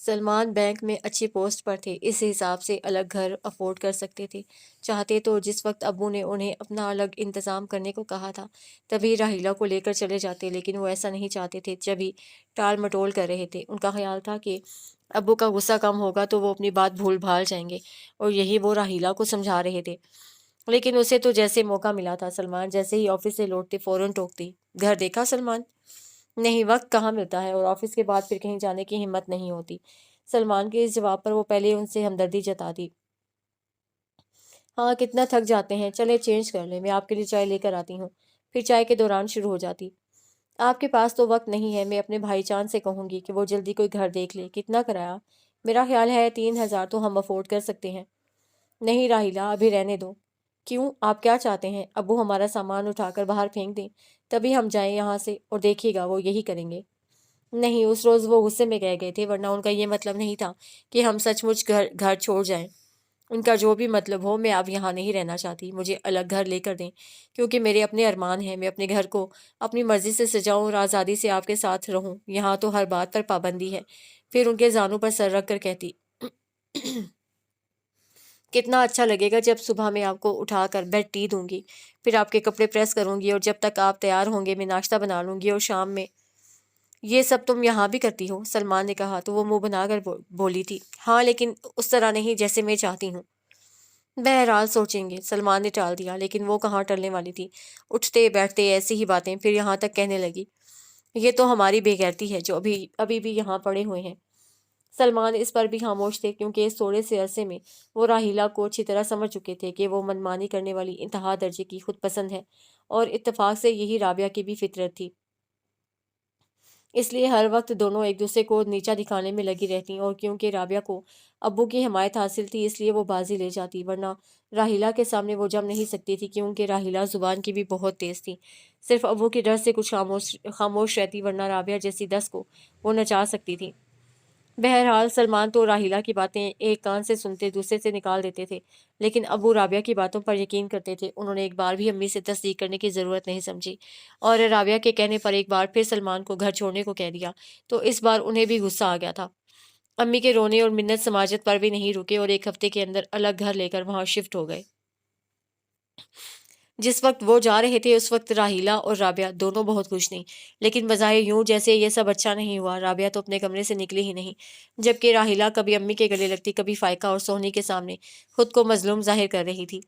Salman bank میں اچھی post پر تھے، اس حساب سے الگ گھر افورڈ کر سکتے تھے۔ چاہتے تو جس وقت ابو نے انہیں اپنا الگ انتظام کرنے کو کہا تھا تبھی راحیلہ کو لے کر چلے جاتے، لیکن وہ ایسا نہیں چاہتے تھے۔ جبھی ٹال مٹول کر رہے تھے، ان کا خیال تھا کہ ابو کا غصہ کم ہوگا تو وہ اپنی بات بھول بھال جائیں گے، اور یہی وہ راحیلہ کو سمجھا رہے تھے۔ لیکن اسے تو جیسے موقع ملا تھا، سلمان جیسے ہی آفس سے لوٹتے فوراً ٹوکتی، گھر دیکھا سلمان؟ نہیں، وقت کہاں ملتا ہے، اور آفس کے بعد پھر کہیں جانے کی ہمت نہیں ہوتی۔ سلمان کے اس جواب پر وہ پہلے ان سے ہمدردی جتاتی۔ ہاں، کتنا تھک جاتے ہیں، چلے چینج کر لیں، میں آپ کے لیے چائے لے کر آتی ہوں۔ پھر چائے کے دوران شروع ہو جاتی۔ آپ کے پاس تو وقت نہیں ہے، میں اپنے بھائی جان سے کہوں گی کہ وہ جلدی کوئی گھر دیکھ لے۔ کتنا کرایہ؟ میرا خیال ہے 3,000 تو ہم افورڈ کر سکتے ہیں۔ نہیں راحیلہ، ابھی رہنے دو۔ کیوں، آپ کیا چاہتے ہیں ابو ہمارا سامان اٹھا کر باہر پھینک دیں تبھی ہم جائیں یہاں سے؟ اور دیکھیے گا وہ یہی کریں گے۔ نہیں، اس روز وہ غصے میں کہہ گئے تھے، ورنہ ان کا یہ مطلب نہیں تھا کہ ہم سچ مچ گھر چھوڑ جائیں۔ ان کا جو بھی مطلب ہو، میں اب یہاں نہیں رہنا چاہتی، مجھے الگ گھر لے کر دیں، کیونکہ میرے اپنے ارمان ہیں، میں اپنے گھر کو اپنی مرضی سے سجاؤں اور آزادی سے آپ کے ساتھ رہوں۔ یہاں تو ہر بات پر پابندی ہے۔ پھر ان کے زانوں پر سر رکھ کر کہتی، کتنا اچھا لگے گا جب صبح میں آپ کو اٹھا کر بیڈ ٹی دوں گی، پھر آپ کے کپڑے پریس کروں گی، اور جب تک آپ تیار ہوں گے میں ناشتہ بنا لوں گی، اور شام میں یہ سب تم یہاں بھی کرتی ہو؟ سلمان نے کہا تو وہ منہ بنا کر بولی تھی، ہاں لیکن اس طرح نہیں جیسے میں چاہتی ہوں۔ بہرحال سوچیں گے، سلمان نے ٹال دیا، لیکن وہ کہاں ٹلنے والی تھی۔ اٹھتے بیٹھتے ایسی ہی باتیں، پھر یہاں تک کہنے لگی، یہ تو ہماری بے غیرتی ہے جو ابھی بھی یہاں پڑے ہوئے ہیں۔ سلمان اس پر بھی خاموش تھے، کیونکہ اس تھوڑے سے عرصے میں وہ راحیلہ کو اچھی طرح سمجھ چکے تھے کہ وہ منمانی کرنے والی انتہا درجے کی خود پسند ہے، اور اتفاق سے یہی رابعہ کی بھی فطرت تھی۔ اس لیے ہر وقت دونوں ایک دوسرے کو نیچا دکھانے میں لگی رہتی، اور کیونکہ رابعہ کو ابو کی حمایت حاصل تھی اس لیے وہ بازی لے جاتی، ورنہ راحیلہ کے سامنے وہ جم نہیں سکتی تھی، کیونکہ راحیلہ زبان کی بھی بہت تیز تھی۔ صرف ابو کے ڈر سے کچھ خاموش رہتی، ورنہ رابعہ جیسی 10 کو وہ نچا سکتی تھی۔ بہرحال سلمان تو راحیلہ کی باتیں ایک کان سے سنتے دوسرے سے نکال دیتے تھے، لیکن ابو رابعہ کی باتوں پر یقین کرتے تھے۔ انہوں نے ایک بار بھی امی سے تصدیق کرنے کی ضرورت نہیں سمجھی، اور رابعہ کے کہنے پر ایک بار پھر سلمان کو گھر چھوڑنے کو کہہ دیا تو اس بار انہیں بھی غصہ آ گیا تھا۔ امی کے رونے اور منت سماجت پر بھی نہیں رکے، اور ایک ہفتے کے اندر الگ گھر لے کر وہاں شفٹ ہو گئے۔ جس وقت وہ جا رہے تھے اس وقت راحیلہ اور رابعہ دونوں بہت خوش تھیں، لیکن بظاہر یوں جیسے یہ سب اچھا نہیں ہوا۔ رابعہ تو اپنے کمرے سے نکلی ہی نہیں، جبکہ راحیلہ کبھی امی کے گلے لگتی، کبھی فائقہ اور سونی کے سامنے خود کو مظلوم ظاہر کر رہی تھی،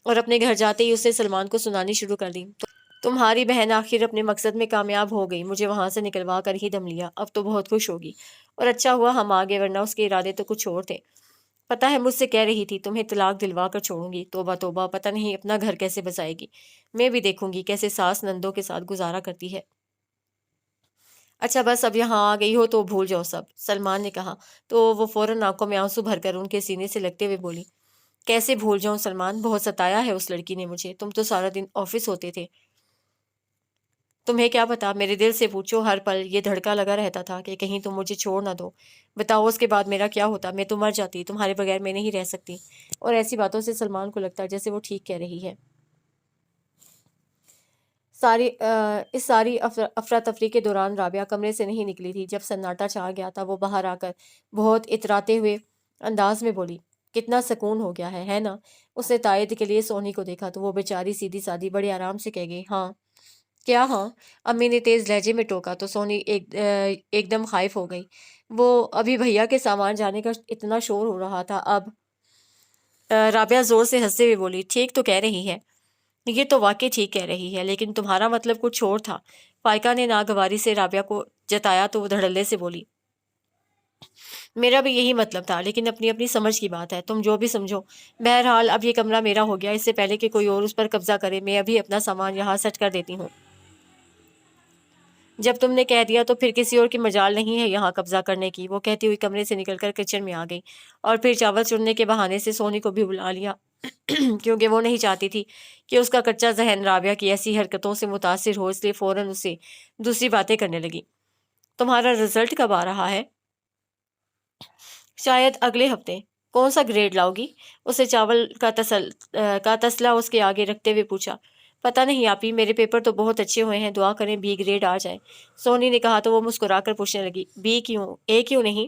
اور اپنے گھر جاتے ہی اس نے سلمان کو سنانی شروع کر دی، تمہاری بہن آخر اپنے مقصد میں کامیاب ہو گئی، مجھے وہاں سے نکلوا کر ہی دم لیا، اب تو بہت خوش ہوگی، اور اچھا ہوا ہم آ گئے، ورنہ اس کے ارادے تو کچھ اور تھے۔ پتہ ہے مجھ سے کہہ رہی تھی تمہیں طلاق دلوا کر چھوڑوں گی۔ توبہ توبہ، پتہ نہیں اپنا گھر کیسے بسائے گی۔ میں بھی دیکھوں گی کیسے ساس نندوں کے ساتھ گزارا کرتی ہے۔ اچھا بس اب یہاں آ گئی ہو تو بھول جاؤ سب، سلمان نے کہا تو وہ فوراً آنکھوں میں آنسو بھر کر ان کے سینے سے لگتے ہوئے بولی، کیسے بھول جاؤں سلمان، بہت ستایا ہے اس لڑکی نے مجھے، تم تو سارا دن آفس ہوتے تھے، تمہیں کیا پتا، میرے دل سے پوچھو، ہر پل یہ دھڑکا لگا رہتا تھا کہ کہیں تم مجھے چھوڑ نہ دو۔ بتاؤ اس کے بعد میرا کیا ہوتا، میں تو مر جاتی، تمہارے بغیر میں نہیں رہ سکتی۔ اور ایسی باتوں سے سلمان کو لگتا جیسے وہ ٹھیک کہہ رہی ہے۔ اس ساری افراتفری کے دوران رابعہ کمرے سے نہیں نکلی تھی۔ جب سناٹا چھا گیا تھا وہ باہر آ کر بہت اتراتے ہوئے انداز میں بولی، کتنا سکون ہو گیا ہے نا؟ اس نے تائید کے لیے سونی کو دیکھا تو وہ بیچاری سیدھی سادی بڑے آرام سے کہہ گئی، ہاں۔ کیا ہاں؟ امی نے تیز لہجے میں ٹوکا تو سونی ایک دم خائف ہو گئی۔ وہ ابھی بھیا کے سامان جانے کا اتنا شور ہو رہا تھا، اب رابعہ زور سے ہنستے ہوئے بولی، ٹھیک تو کہہ رہی ہے، یہ تو واقعی ٹھیک کہہ رہی ہے، لیکن تمہارا مطلب کچھ اور تھا۔ فائقہ نے ناگواری سے رابعہ کو جتایا تو وہ دھڑلے سے بولی، میرا بھی یہی مطلب تھا، لیکن اپنی اپنی سمجھ کی بات ہے، تم جو بھی سمجھو۔ بہرحال اب یہ کمرہ میرا ہو گیا، اس سے پہلے کہ کوئی اور اس پر قبضہ کرے میں ابھی اپنا سامان یہاں سیٹ کر دیتی ہوں۔ جب تم نے کہہ دیا تو پھر کسی اور کی مجال نہیں ہے یہاں قبضہ کرنے کی۔ وہ کہتی ہوئی کمرے سے نکل کر کچن میں آ گئی، اور پھر چاول چننے کے بہانے سے سونی کو بھی بلا لیا کیونکہ وہ نہیں چاہتی تھی کہ اس کا کچا ذہن رابعہ کی ایسی حرکتوں سے متاثر ہو، اس لیے فوراً اسے دوسری باتیں کرنے لگی۔ تمہارا رزلٹ کب آ رہا ہے؟ شاید اگلے ہفتے۔ کون سا گریڈ لاؤ گی؟ اسے چاول کا تسلا اس کے آگے رکھتے ہوئے پوچھا۔ پتہ نہیں آپی، میرے پیپر تو بہت اچھے ہوئے ہیں، دعا کریں بی گریڈ آ جائے۔ سونی نے کہا تو وہ مسکرا کر پوچھنے لگی، بی کیوں، اے کیوں نہیں؟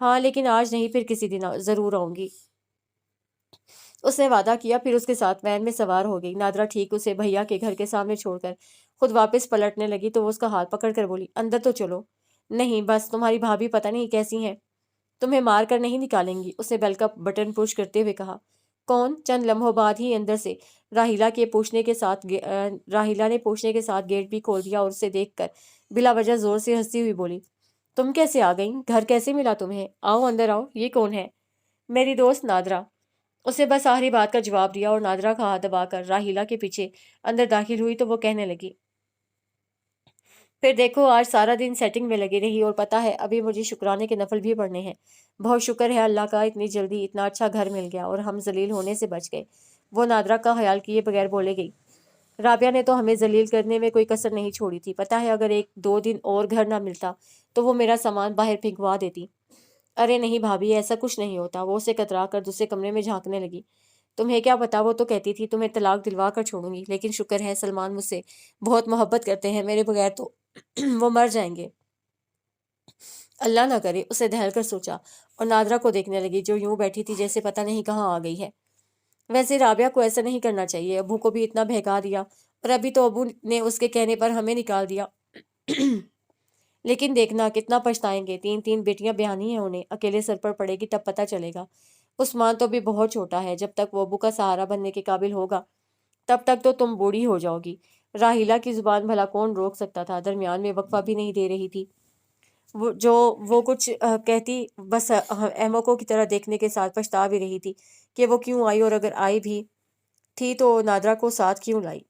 ہاں لیکن آج نہیں، پھر کسی دن ضرور آؤں گی۔ اس نے وعدہ کیا، پھر اس کے ساتھ وین میں سوار ہو گئی۔ نادرا ٹھیک اسے بھیا کے گھر کے سامنے چھوڑ کر خود واپس پلٹنے لگی تو وہ اس کا ہاتھ پکڑ کر بولی، اندر تو چلو۔ نہیں بس، تمہاری بھابھی پتہ نہیں کیسی ہیں، تمہیں مار کر نہیں نکالیں گی، اس نے بیل کا بٹن پش کرتے ہوئے کہا۔ کون؟ چند لمحوں بعد ہی اندر سے راہیلہ نے پوچھنے کے ساتھ گیٹ بھی کھول دیا اور اسے دیکھ کر بلا وجہ زور سے ہنستی ہوئی بولی، تم کیسے آ گئیں؟ گھر کیسے ملا تمہیں؟ آؤ اندر آؤ۔ یہ کون ہے؟ میری دوست نادرا۔ اس نے بس آخری بات کا جواب دیا اور نادرا کا ہاتھ دبا کر راہیلہ کے پیچھے اندر داخل ہوئی تو وہ کہنے لگی، پھر دیکھو آج سارا دن سیٹنگ میں لگی رہی اور پتہ ہے ابھی مجھے شکرانے کے نفل بھی پڑھنے ہیں۔ بہت شکر ہے اللہ کا، اتنی جلدی اتنا اچھا گھر مل گیا اور ہم ذلیل ہونے سے بچ گئے۔ وہ نادرا کا خیال کیے بغیر بولے گئی، رابعہ نے تو ہمیں ذلیل کرنے میں کوئی کسر نہیں چھوڑی تھی، پتہ ہے اگر 1-2 دن اور گھر نہ ملتا تو وہ میرا سامان باہر پھینکوا دیتی۔ ارے نہیں بھابھی، ایسا کچھ نہیں ہوتا۔ وہ اسے کترا کر دوسرے کمرے میں جھانکنے لگی۔ تمہیں کیا پتا، وہ تو کہتی تھی تمہیں طلاق دلوا کر چھوڑوں گی، لیکن شکر ہے سلمان مجھ سے بہت محبت کرتے ہیں، میرے بغیر تو وہ مر جائیں گے۔ اللہ نہ کرے، اسے دہل کر سوچا اور نادرا کو دیکھنے لگی جو یوں بیٹھی تھی جیسے پتہ نہیں کہاں آ گئی ہے۔ ویسے رابعہ کو ایسا نہیں کرنا چاہیے، ابو کو بھی اتنا بہکا دیا اور ابھی تو ابو نے اس کے کہنے پر ہمیں نکال دیا۔ لیکن دیکھنا کتنا پچھتائیں گے، 3 بیٹیاں بیانی ہیں انہیں، اکیلے سر پر پڑے گی تب پتہ چلے گا۔ عثمان تو بھی بہت چھوٹا ہے، جب تک وہ ابو کا سہارا بننے کے قابل ہوگا تب تک تو تم بوڑھی ہو جاؤ گی۔ راہیلہ کی زبان بھلا کون روک سکتا تھا، درمیان میں وقفہ بھی نہیں دے رہی تھی۔ وہ کچھ کہتی بس احمقوں کی طرح دیکھنے کے ساتھ پچھتا بھی رہی تھی کہ وہ کیوں آئی، اور اگر آئی بھی تھی تو نادرا کو ساتھ کیوں لائی۔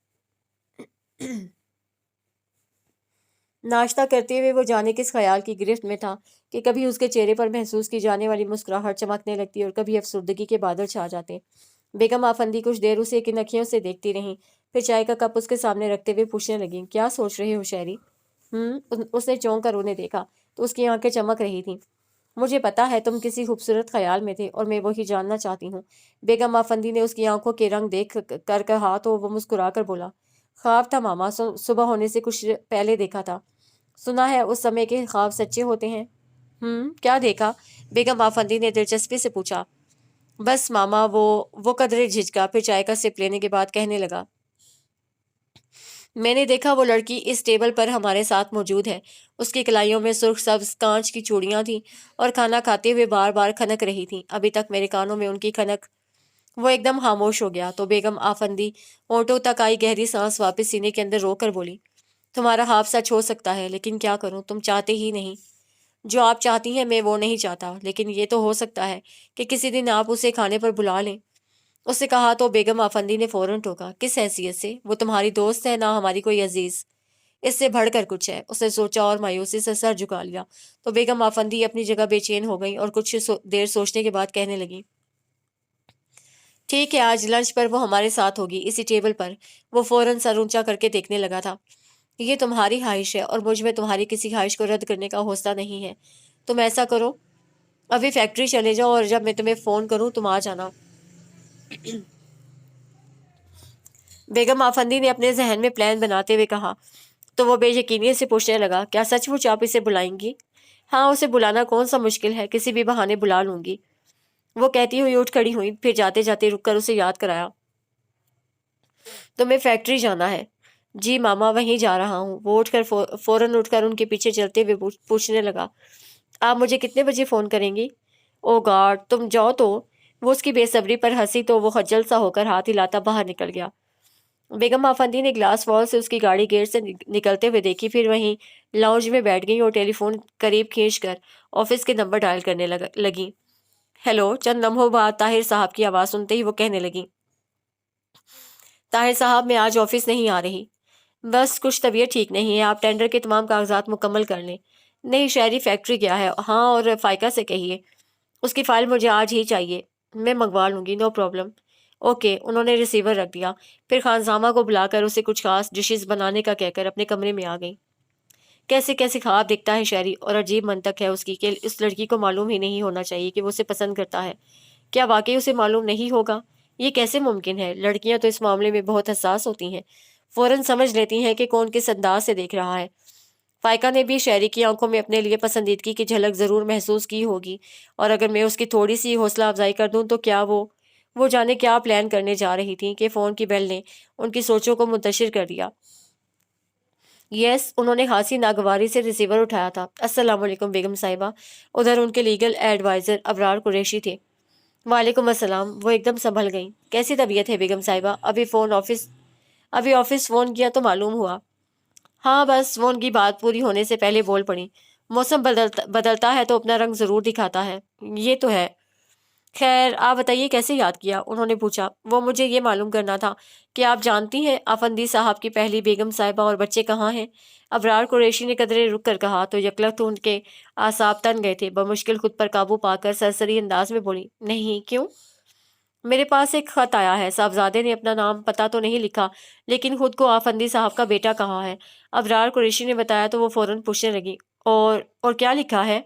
ناشتہ کرتے ہوئے وہ جانے کس خیال کی گرفت میں تھا کہ کبھی اس کے چہرے پر محسوس کی جانے والی مسکراہٹ چمکنے لگتی اور کبھی افسردگی کے بادل چھا جاتے۔ بیگم آفندی کچھ دیر اسے کن اکھیوں سے دیکھتی رہیں، پھر چائے کا کپ اس کے سامنے رکھتے ہوئے پوچھنے لگیں، کیا سوچ رہے ہو شہری؟ اس نے چونک کر انہیں دیکھا تو اس کی آنکھیں چمک رہی تھیں۔ مجھے پتا ہے تم کسی خوبصورت خیال میں تھے اور میں وہی جاننا چاہتی ہوں۔ بیگم آفندی نے اس کی آنکھوں کے رنگ دیکھ کر کہا تو وہ مسکرا کر بولا، خواب تھا ماما، صبح ہونے سے کچھ پہلے دیکھا تھا۔ سنا ہے اس سمے کے خواب سچے ہوتے ہیں۔ کیا دیکھا؟ بیگم آفندی نے دلچسپی سے پوچھا۔ بس ماما، وہ قدرے جھجکا، پھر چائے کا سپ لینے کے بعد کہنے لگا، میں نے دیکھا وہ لڑکی اس ٹیبل پر ہمارے ساتھ موجود ہے، اس کی کلائیوں میں سرخ سبز کانچ کی چوڑیاں تھیں اور کھانا کھاتے ہوئے بار بار کھنک رہی تھیں، ابھی تک میرے کانوں میں ان کی کھنک۔ وہ ایک دم خاموش ہو گیا تو بیگم آفندی ہونٹوں تک آئی گہری سانس واپس سینے کے اندر روک کر بولی، تمہارا خواب سچ ہو سکتا ہے، لیکن کیا کروں، تم چاہتے ہی نہیں۔ جو آپ چاہتی ہیں میں وہ نہیں چاہتا، لیکن یہ تو ہو سکتا ہے کہ کسی دن آپ اسے کھانے پر بلا لیں۔ اس نے کہا تو بیگم آفندی نے فوراً ٹوکا، کس حیثیت سے؟ وہ تمہاری دوست ہے، نہ ہماری کوئی عزیز۔ اس سے بڑھ کر کچھ ہے، اس نے سوچا اور مایوسی سے سر جھکا لیا تو بیگم آفندی اپنی جگہ بے چین ہو گئی اور کچھ دیر سوچنے کے بعد کہنے لگی، ٹھیک ہے، آج لنچ پر وہ ہمارے ساتھ ہوگی، اسی ٹیبل پر۔ وہ فوراً سر اونچا کر کے دیکھنے لگا تھا۔ یہ تمہاری خواہش ہے اور مجھ میں تمہاری کسی خواہش کو رد کرنے کا حوصلہ نہیں ہے۔ تم ایسا کرو، ابھی فیکٹری چلے جاؤ اور جب میں تمہیں فون کروں تم آ جانا۔ بیگم آفندی نے اپنے ذہن میں پلان بناتے ہوئے کہا تو وہ بے یقینی سے پوچھنے لگا، کیا سچ مچ آپ اسے بلائیں گی؟ ہاں، اسے بلانا کون سا مشکل ہے، کسی بھی بہانے بلا لوں گی۔ وہ کہتی ہوئی اٹھ کھڑی ہوئی، پھر جاتے جاتے رک کر اسے یاد کرایا، تمہیں فیکٹری جانا ہے؟ جی ماما، وہیں جا رہا ہوں۔ وہ فوراً اٹھ کر ان کے پیچھے چلتے ہوئے پوچھنے لگا، آپ مجھے کتنے بجے فون کریں گی؟ او گاڈ، تم جاؤ تو۔ وہ اس کی بے صبری پر ہنسی تو وہ خجل سا ہو کر ہاتھ ہلاتا باہر نکل گیا۔ بیگم آفندی نے گلاس وال سے اس کی گاڑی گیٹ سے نکلتے ہوئے دیکھی، پھر وہیں لاؤنج میں بیٹھ گئی اور ٹیلی فون قریب کھینچ کر آفس کے نمبر ڈائل کرنے لگی۔ ہیلو۔ چند لمحوں بعد طاہر صاحب کی آواز سنتے ہی وہ کہنے لگی، طاہر صاحب میں آج آفس نہیں آ رہی، بس کچھ طبیعت ٹھیک نہیں ہے، آپ ٹینڈر کے تمام کاغذات مکمل کر لیں۔ نہیں، شہری فیکٹری گیا ہے، ہاں، اور فائقہ سے کہیے اس کی فائل مجھے آج ہی چاہیے، میں منگوا لوں گی، نو پرابلم۔ اوکے۔ انہوں نے ریسیور رکھ دیا، پھر خانزامہ کو بلا کر اسے کچھ خاص ڈشز بنانے کا کہہ کر اپنے کمرے میں آ گئی۔ کیسے کیسے خواب دیکھتا ہے شہری، اور عجیب منطق ہے اس کی کہ اس لڑکی کو معلوم ہی نہیں ہونا چاہیے کہ وہ اسے پسند کرتا ہے۔ کیا واقعی اسے معلوم نہیں ہوگا؟ یہ کیسے ممکن ہے؟ لڑکیاں تو اس معاملے میں بہت حساس ہوتی ہیں، فوراً سمجھ لیتی ہیں کہ کون کس انداز سے دیکھ رہا ہے۔ فائقہ نے بھی شہری کی آنکھوں میں اپنے لیے پسندیدگی کی جھلک ضرور محسوس کی ہوگی، اور اگر میں اس کی تھوڑی سی حوصلہ افزائی کر دوں تو کیا وہ جانے کیا پلان کرنے جا رہی تھی کہ فون کی بیل نے ان کی سوچوں کو منتشر کر دیا۔ یس، انہوں نے خاصی ناگواری سے ریسیور اٹھایا تھا۔ السلام علیکم بیگم صاحبہ۔ ادھر ان کے لیگل ایڈوائزر ابرار قریشی تھے۔ وعلیکم السلام۔ وہ ایک دم سنبھل گئیں۔ کیسی طبیعت ہے بیگم صاحبہ؟ ابھی آفس فون کیا تو معلوم ہوا؟ ہاں بس، وہ ان کی بات پوری ہونے سے پہلے بول پڑی۔ موسم بدلتا ہے تو اپنا رنگ ضرور دکھاتا ہے، یہ تو ہے۔ خیر آپ بتائیے کیسے یاد کیا؟ انہوں نے پوچھا۔ وہ مجھے یہ معلوم کرنا تھا کہ آپ جانتی ہیں افندی صاحب کی پہلی بیگم صاحبہ اور بچے کہاں ہیں؟ ابرار قریشی نے قدرے رک کر کہا تو یکلخت ان کے اعصاب تن گئے تھے۔ بمشکل خود پر قابو پا کر سرسری انداز میں بولی، نہیں، کیوں؟ میرے پاس ایک خط آیا ہے۔ صاحبزادے نے اپنا نام پتہ تو نہیں لکھا، لیکن خود کو آفندی صاحب کا بیٹا کہا ہے۔ ابرار قریشی نے بتایا تو وہ فوراً پوچھنے لگی، اور کیا لکھا ہے؟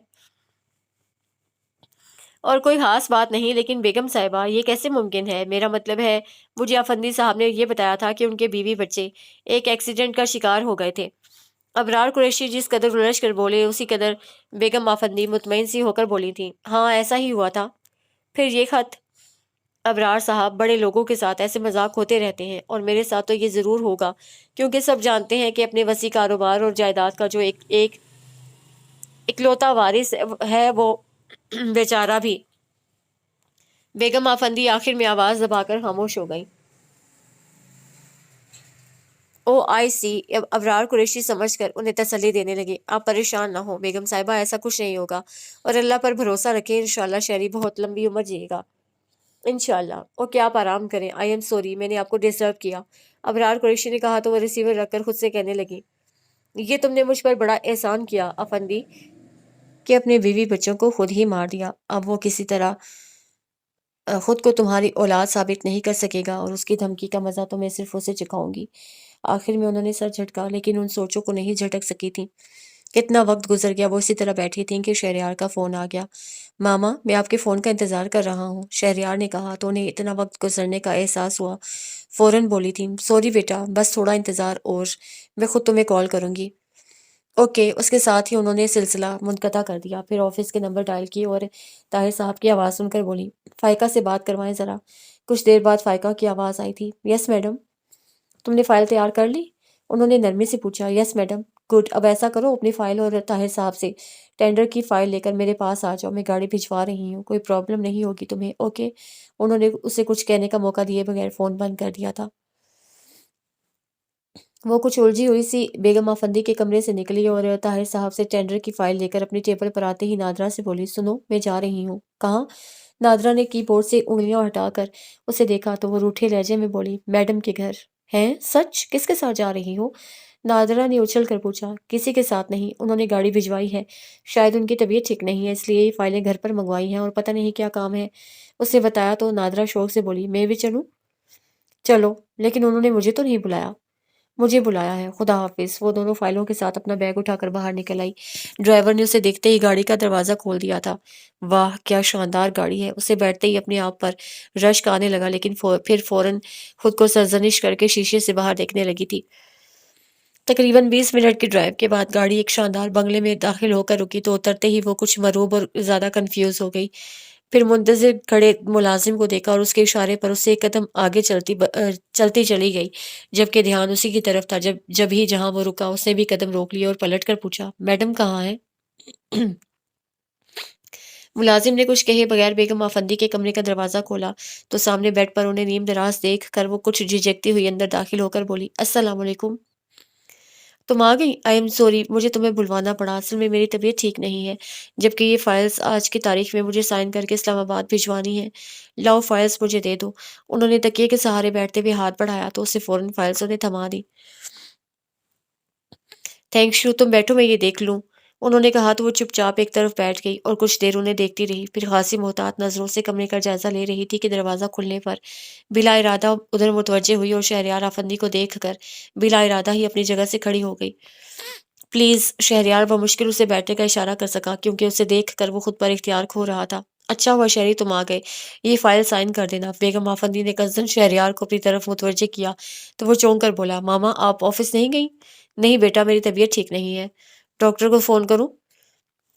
اور کوئی خاص بات نہیں، لیکن بیگم صاحبہ یہ کیسے ممکن ہے؟ میرا مطلب ہے، مجھے افندی صاحب نے یہ بتایا تھا کہ ان کے بیوی بچے ایک ایکسیڈنٹ کا شکار ہو گئے تھے۔ ابرار قریشی جس قدر الجھ کر بولے اسی قدر بیگم آفندی مطمئن سی ہو کر بولی تھی، ہاں ایسا ہی ہوا تھا۔ پھر یہ خط؟ ابرار صاحب، بڑے لوگوں کے ساتھ ایسے مذاق ہوتے رہتے ہیں، اور میرے ساتھ تو یہ ضرور ہوگا، کیونکہ سب جانتے ہیں کہ اپنے وسیع کاروبار اور جائیداد کا جو ایک اکلوتا وارث ہے وہ بیچارہ بھی۔ بیگم آفندی آخر میں آواز دبا کر خاموش ہو گئی۔ او آئی سی، ابرار قریشی سمجھ کر انہیں تسلی دینے لگے۔ آپ پریشان نہ ہو بیگم صاحبہ، ایسا کچھ نہیں ہوگا، اور اللہ پر بھروسہ رکھیں، انشاءاللہ شہری بہت لمبی عمر جیے گا انشاءاللہ۔ اوکے آپ آرام کریں۔ آئی ایم سوری، میں نے آپ کو ڈسٹرب کیا، ابرار قریشی نے کہا تو وہ ریسیور رکھ کر خود سے کہنے لگی، یہ تم نے مجھ پر بڑا احسان کیا افندی، کہ اپنے بیوی بچوں کو خود ہی مار دیا۔ اب وہ کسی طرح خود کو تمہاری اولاد ثابت نہیں کر سکے گا، اور اس کی دھمکی کا مزہ تو میں صرف اسے چکھاؤں گی۔ آخر میں انہوں نے سر جھٹکا، لیکن ان سوچوں کو نہیں جھٹک سکی تھیں۔ کتنا وقت گزر گیا، وہ اسی طرح بیٹھی تھیں کہ شہریار کا فون آ گیا۔ ماما، میں آپ کے فون کا انتظار کر رہا ہوں، شہریار نے کہا تو انہیں اتنا وقت گزرنے کا احساس ہوا۔ فوراً بولی تھی، سوری بیٹا، بس تھوڑا انتظار اور میں خود تمہیں کال کروں گی۔ اوکے۔ اس کے ساتھ ہی انہوں نے سلسلہ منقطع کر دیا، پھر آفس کے نمبر ڈائل کی اور طاہر صاحب کی آواز سن کر بولی، فائقہ سے بات کروائیں ذرا۔ کچھ دیر بعد فائقہ کی آواز آئی تھی، یس میڈم۔ تم نے فائل تیار کر لی؟ انہوں نے نرمی سے پوچھا۔ Yes madam. گڈ، اب ایسا کرو، اپنی فائل اور طاہر صاحب سے ٹینڈر کی فائل لے کر میرے پاس آ جاؤ، میں گاڑی بھجوا رہی ہوں، کوئی پرابلم نہیں ہوگی تمہیں، اوکے؟ انہوں نے اسے کچھ کہنے کا موقع دیے بغیر فون بند کر دیا تھا۔ وہ کچھ الجھی ہوئی سی بیگم آفندی کے کمرے سے نکلی اور طاہر صاحب سے ٹینڈر کی فائل لے کر اپنی ٹیبل پر آتے ہی نادرا سے بولی، سنو، میں جا رہی ہوں۔ کہاں؟ نادرا نے کی بورڈ سے انگلیاں ہٹا کر اسے دیکھا تو وہ روٹھے لہجے میں بولی، میڈم کے گھر۔ ہیں؟ سچ؟ کس کے ساتھ جا رہی ہو؟ نادرا نے اچھل کر پوچھا۔ کسی کے ساتھ نہیں، انہوں نے گاڑی بھجوائی ہے، شاید ان کی طبیعت ٹھیک نہیں ہے، اس لیے یہ فائلیں گھر پر منگوائی ہیں، اور پتہ نہیں کیا کام ہے، اسے بتایا تو نادرا شوق سے بولی، میں بھی چلوں؟ چلو، لیکن انہوں نے مجھے تو نہیں بلایا۔ مجھے بلایا ہے، خدا حافظ۔ وہ دونوں فائلوں کے ساتھ اپنا بیگ اٹھا کر باہر نکل آئی۔ ڈرائیور نے اسے دیکھتے ہی گاڑی کا دروازہ کھول دیا تھا۔ واہ کیا شاندار گاڑی ہے، اسے بیٹھتے ہی اپنے آپ پر رشک آنے لگا، لیکن پھر فوراً خود کو سرزنش کر کے شیشے سے باہر دیکھنے لگی تھی۔ تقریباً 20 منٹ کی ڈرائیو کے بعد گاڑی ایک شاندار بنگلے میں داخل ہو کر رکی تو اترتے ہی وہ کچھ مروب اور زیادہ کنفیوز ہو گئی۔ پھر منتظر کھڑے ملازم کو دیکھا اور اس کے اشارے پر اسے ایک قدم آگے چلتی چلی گئی، جبکہ دھیان اسی کی طرف تھا۔ جب ہی جہاں وہ رکا اس نے بھی قدم روک لیا اور پلٹ کر پوچھا، میڈم کہاں ہے؟ ملازم نے کچھ کہے بغیر بیگم آفندی کے کمرے کا دروازہ کھولا تو سامنے بیڈ پر انہیں نیم دراز دیکھ کر وہ کچھ جھجکتی ہوئی اندر داخل ہو کر بولی، السلام علیکم۔ تم آ گئی؟ آئی ایم سوری، مجھے تمہیں بلوانا پڑا، اصل میں میری طبیعت ٹھیک نہیں ہے، جبکہ یہ فائلز آج کی تاریخ میں مجھے سائن کر کے اسلام آباد بھجوانی ہے۔ لاؤ فائلز مجھے دے دو۔ انہوں نے تکیے کے سہارے بیٹھتے ہوئے ہاتھ بڑھایا تو اسے فوراً فائلز انہیں تھما دی۔ تھینکس یو، تم بیٹھو میں یہ دیکھ لوں، انہوں نے کہا تو وہ چپ چاپ ایک طرف بیٹھ گئی اور کچھ دیر انہیں دیکھتی رہی، پھر خاصی محتاط نظروں سے کمرے کا جائزہ لے رہی تھی کہ دروازہ کھلنے پر بلا ارادہ ادھر متوجہ ہوئی اور شہریار آفندی کو دیکھ کر بلا ارادہ ہی اپنی جگہ سے کھڑی ہو گئی۔ پلیز، شہریار بمشکل اسے بیٹھنے کا اشارہ کر سکا، کیونکہ اسے دیکھ کر وہ خود پر اختیار کھو رہا تھا۔ اچھا ہوا شہری تم آ گئے، یہ فائل سائن کر دینا۔ بیگم آفندی نے قصداً شہریار کو اپنی طرف متوجہ کیا تو وہ چونک کر بولا، ماما آپ آفس نہیں گئی؟ نہیں بیٹا، میری طبیعت ٹھیک نہیں ہے۔ ڈاکٹر کو فون کروں؟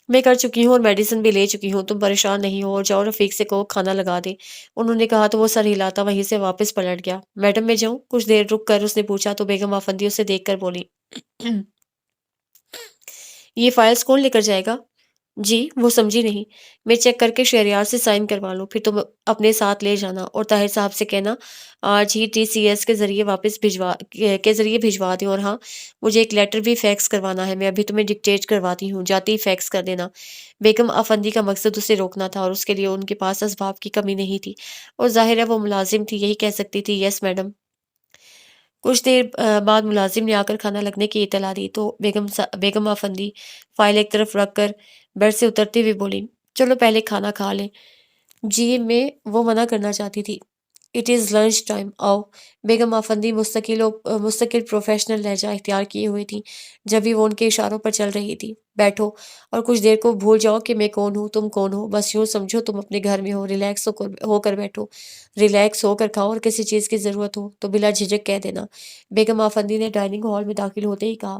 میں کر چکی ہوں اور میڈیسن بھی لے چکی ہوں، تم پریشان نہیں ہو اور جاؤ رفیق سے کہو کھانا لگا دے۔ انہوں نے کہا تو وہ سر ہلاتا وہیں سے واپس پلٹ گیا۔ میڈم میں جاؤں؟ کچھ دیر رک کر اس نے پوچھا تو بیگم آفندی اسے دیکھ کر بولی یہ فائلز کون لے کر جائے گا؟ جی، وہ سمجھی نہیں۔ میں چیک کر کے شہریار سے سائن کروا لوں، پھر تم اپنے ساتھ لے جانا اور طاہر صاحب سے کہنا آج ہی ٹی سی ایس کے ذریعے بھجوا دیں، اور ہاں مجھے ایک لیٹر بھی فیکس کروانا ہے، میں ابھی تمہیں ڈکٹیٹ کرواتی ہوں، جاتے ہی فیکس کر دینا۔ بیگم آفندی کا مقصد اسے روکنا تھا اور اس کے لیے ان کے پاس اسباب کی کمی نہیں تھی، اور ظاہر ہے وہ ملازم تھی، یہی کہہ سکتی تھی یس میڈم۔ کچھ دیر بعد ملازم نے آ کر کھانا لگنے کی اطلاع دی تو بیگم آفندی فائل ایک طرف رکھ کر بیڈ سے اترتے ہوئے بولی چلو پہلے کھانا کھا لیں۔ جی میں وہ منع کرنا چاہتی تھی۔ اٹ از لنچ ٹائم، آؤ۔ بیگم آفندی مستقل پروفیشنل لہجہ اختیار کیے ہوئے تھی جب بھی وہ ان کے اشاروں پر چل رہی تھی۔ بیٹھو اور کچھ دیر کو بھول جاؤ کہ میں کون ہوں، تم کون ہو، بس یوں سمجھو تم اپنے گھر میں ہو، ریلیکس ہو کر بیٹھو، ریلیکس ہو کر کھاؤ، اور کسی چیز کی ضرورت ہو تو بلا جھجک کہہ دینا۔ بیگم آفندی نے ڈائننگ ہال میں داخل ہوتے ہی کہا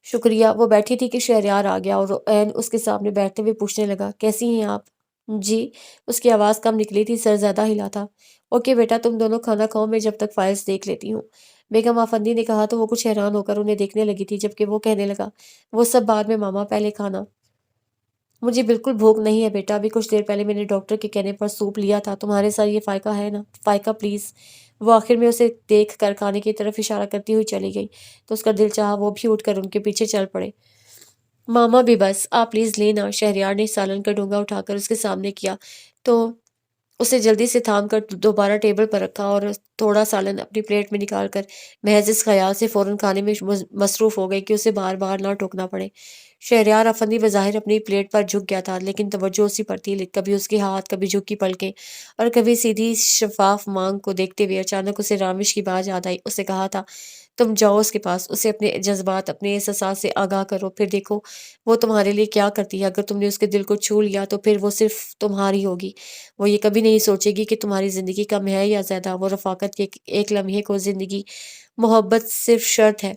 شکریہ۔ وہ بیٹھی تھی کہ شہریار آ گیا اور عین اس کے سامنے بیٹھتے ہوئے پوچھنے لگا کیسی ہیں آپ؟ جی، اس کی آواز کم نکلی تھی، سر زیادہ ہلا تھا۔ اوکے بیٹا تم دونوں کھانا کھاؤ، میں جب تک فائلز دیکھ لیتی ہوں۔ بیگم آفندی نے کہا تو وہ کچھ حیران ہو کر انہیں دیکھنے لگی تھی، جبکہ وہ کہنے لگا وہ سب بعد میں ماما، پہلے کھانا۔ مجھے بالکل بھوک نہیں ہے بیٹا، ابھی کچھ دیر پہلے میں نے ڈاکٹر کے کہنے پر سوپ لیا تھا، تمہارے ساتھ یہ فائقہ ہے نا؟ فائقہ پلیز۔ وہ آخر میں اسے دیکھ کر کھانے کی طرف اشارہ کرتی ہوئی چلی گئی تو اس کا دل چاہا وہ بھی اٹھ کر ان کے پیچھے چل پڑے۔ ماما بھی بس، آپ پلیز لینا۔ شہریار نے سالن کا ڈونگا اٹھا کر اس کے سامنے کیا تو اسے جلدی سے تھام کر دوبارہ ٹیبل پر رکھا اور تھوڑا سالن اپنی پلیٹ میں نکال کر محض اس خیال سے فوراً کھانے میں مصروف ہو گئی کہ اسے بار بار نہ ٹوکنا پڑے۔ شہریار افندی بظاہر اپنی پلیٹ پر جھک گیا تھا، لیکن توجہ اسی پر تھی، کبھی اس کے ہاتھ، کبھی جھکی پلکیں اور کبھی سیدھی شفاف مانگ کو دیکھتے ہوئے اچانک اسے رامش کی بات یاد آئی۔ اسے کہا تھا تم جاؤ اس کے پاس، اسے اپنے جذبات، اپنے احساسات سے آگاہ کرو، پھر دیکھو وہ تمہارے لیے کیا کرتی ہے۔ اگر تم نے اس کے دل کو چھو لیا تو پھر وہ صرف تمہاری ہوگی، وہ یہ کبھی نہیں سوچے گی کہ تمہاری زندگی کم ہے یا زیادہ۔ وہ رفاقت کے ایک لمحے کو زندگی، محبت صرف شرط ہے۔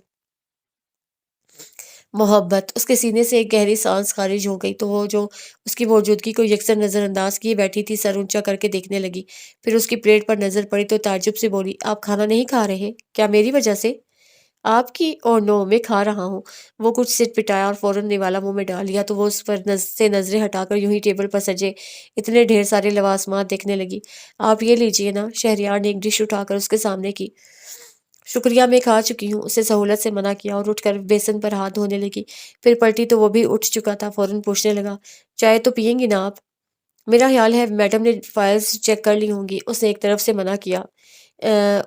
محبت۔ اس کے سینے سے ایک گہری سانس خارج ہو گئی تو وہ جو اس کی موجودگی کو یکسر نظر انداز کیے بیٹھی تھی سر اونچا کر کے دیکھنے لگی، پھر اس کی پلیٹ پر نظر پڑی تو تعجب سے بولی آپ کھانا نہیں کھا رہے؟ کیا میری وجہ سے؟ آپ کی؟ او نو، میں کھا رہا ہوں۔ وہ کچھ سٹ پٹایا اور فوراً نوالا منہ میں ڈال لیا تو وہ اس پر سے نظریں ہٹا کر یوں ہی ٹیبل پر سجے اتنے ڈھیر سارے لوازمات دیکھنے لگی۔ آپ یہ لیجئے نا۔ شہریار نے ایک ڈش اٹھا کر اس کے سامنے کی۔ شکریہ، میں کھا چکی ہوں، اسے سہولت سے منع کیا اور اٹھ کر بیسن پر ہاتھ دھونے لگی۔ پھر پلٹی تو وہ بھی اٹھ چکا تھا، فوراً پوچھنے لگا چائے تو پئیں گی نا آپ؟ میرا خیال ہے میڈم نے فائلز چیک کر لی ہوں گی، اس نے ایک طرف سے منع کیا۔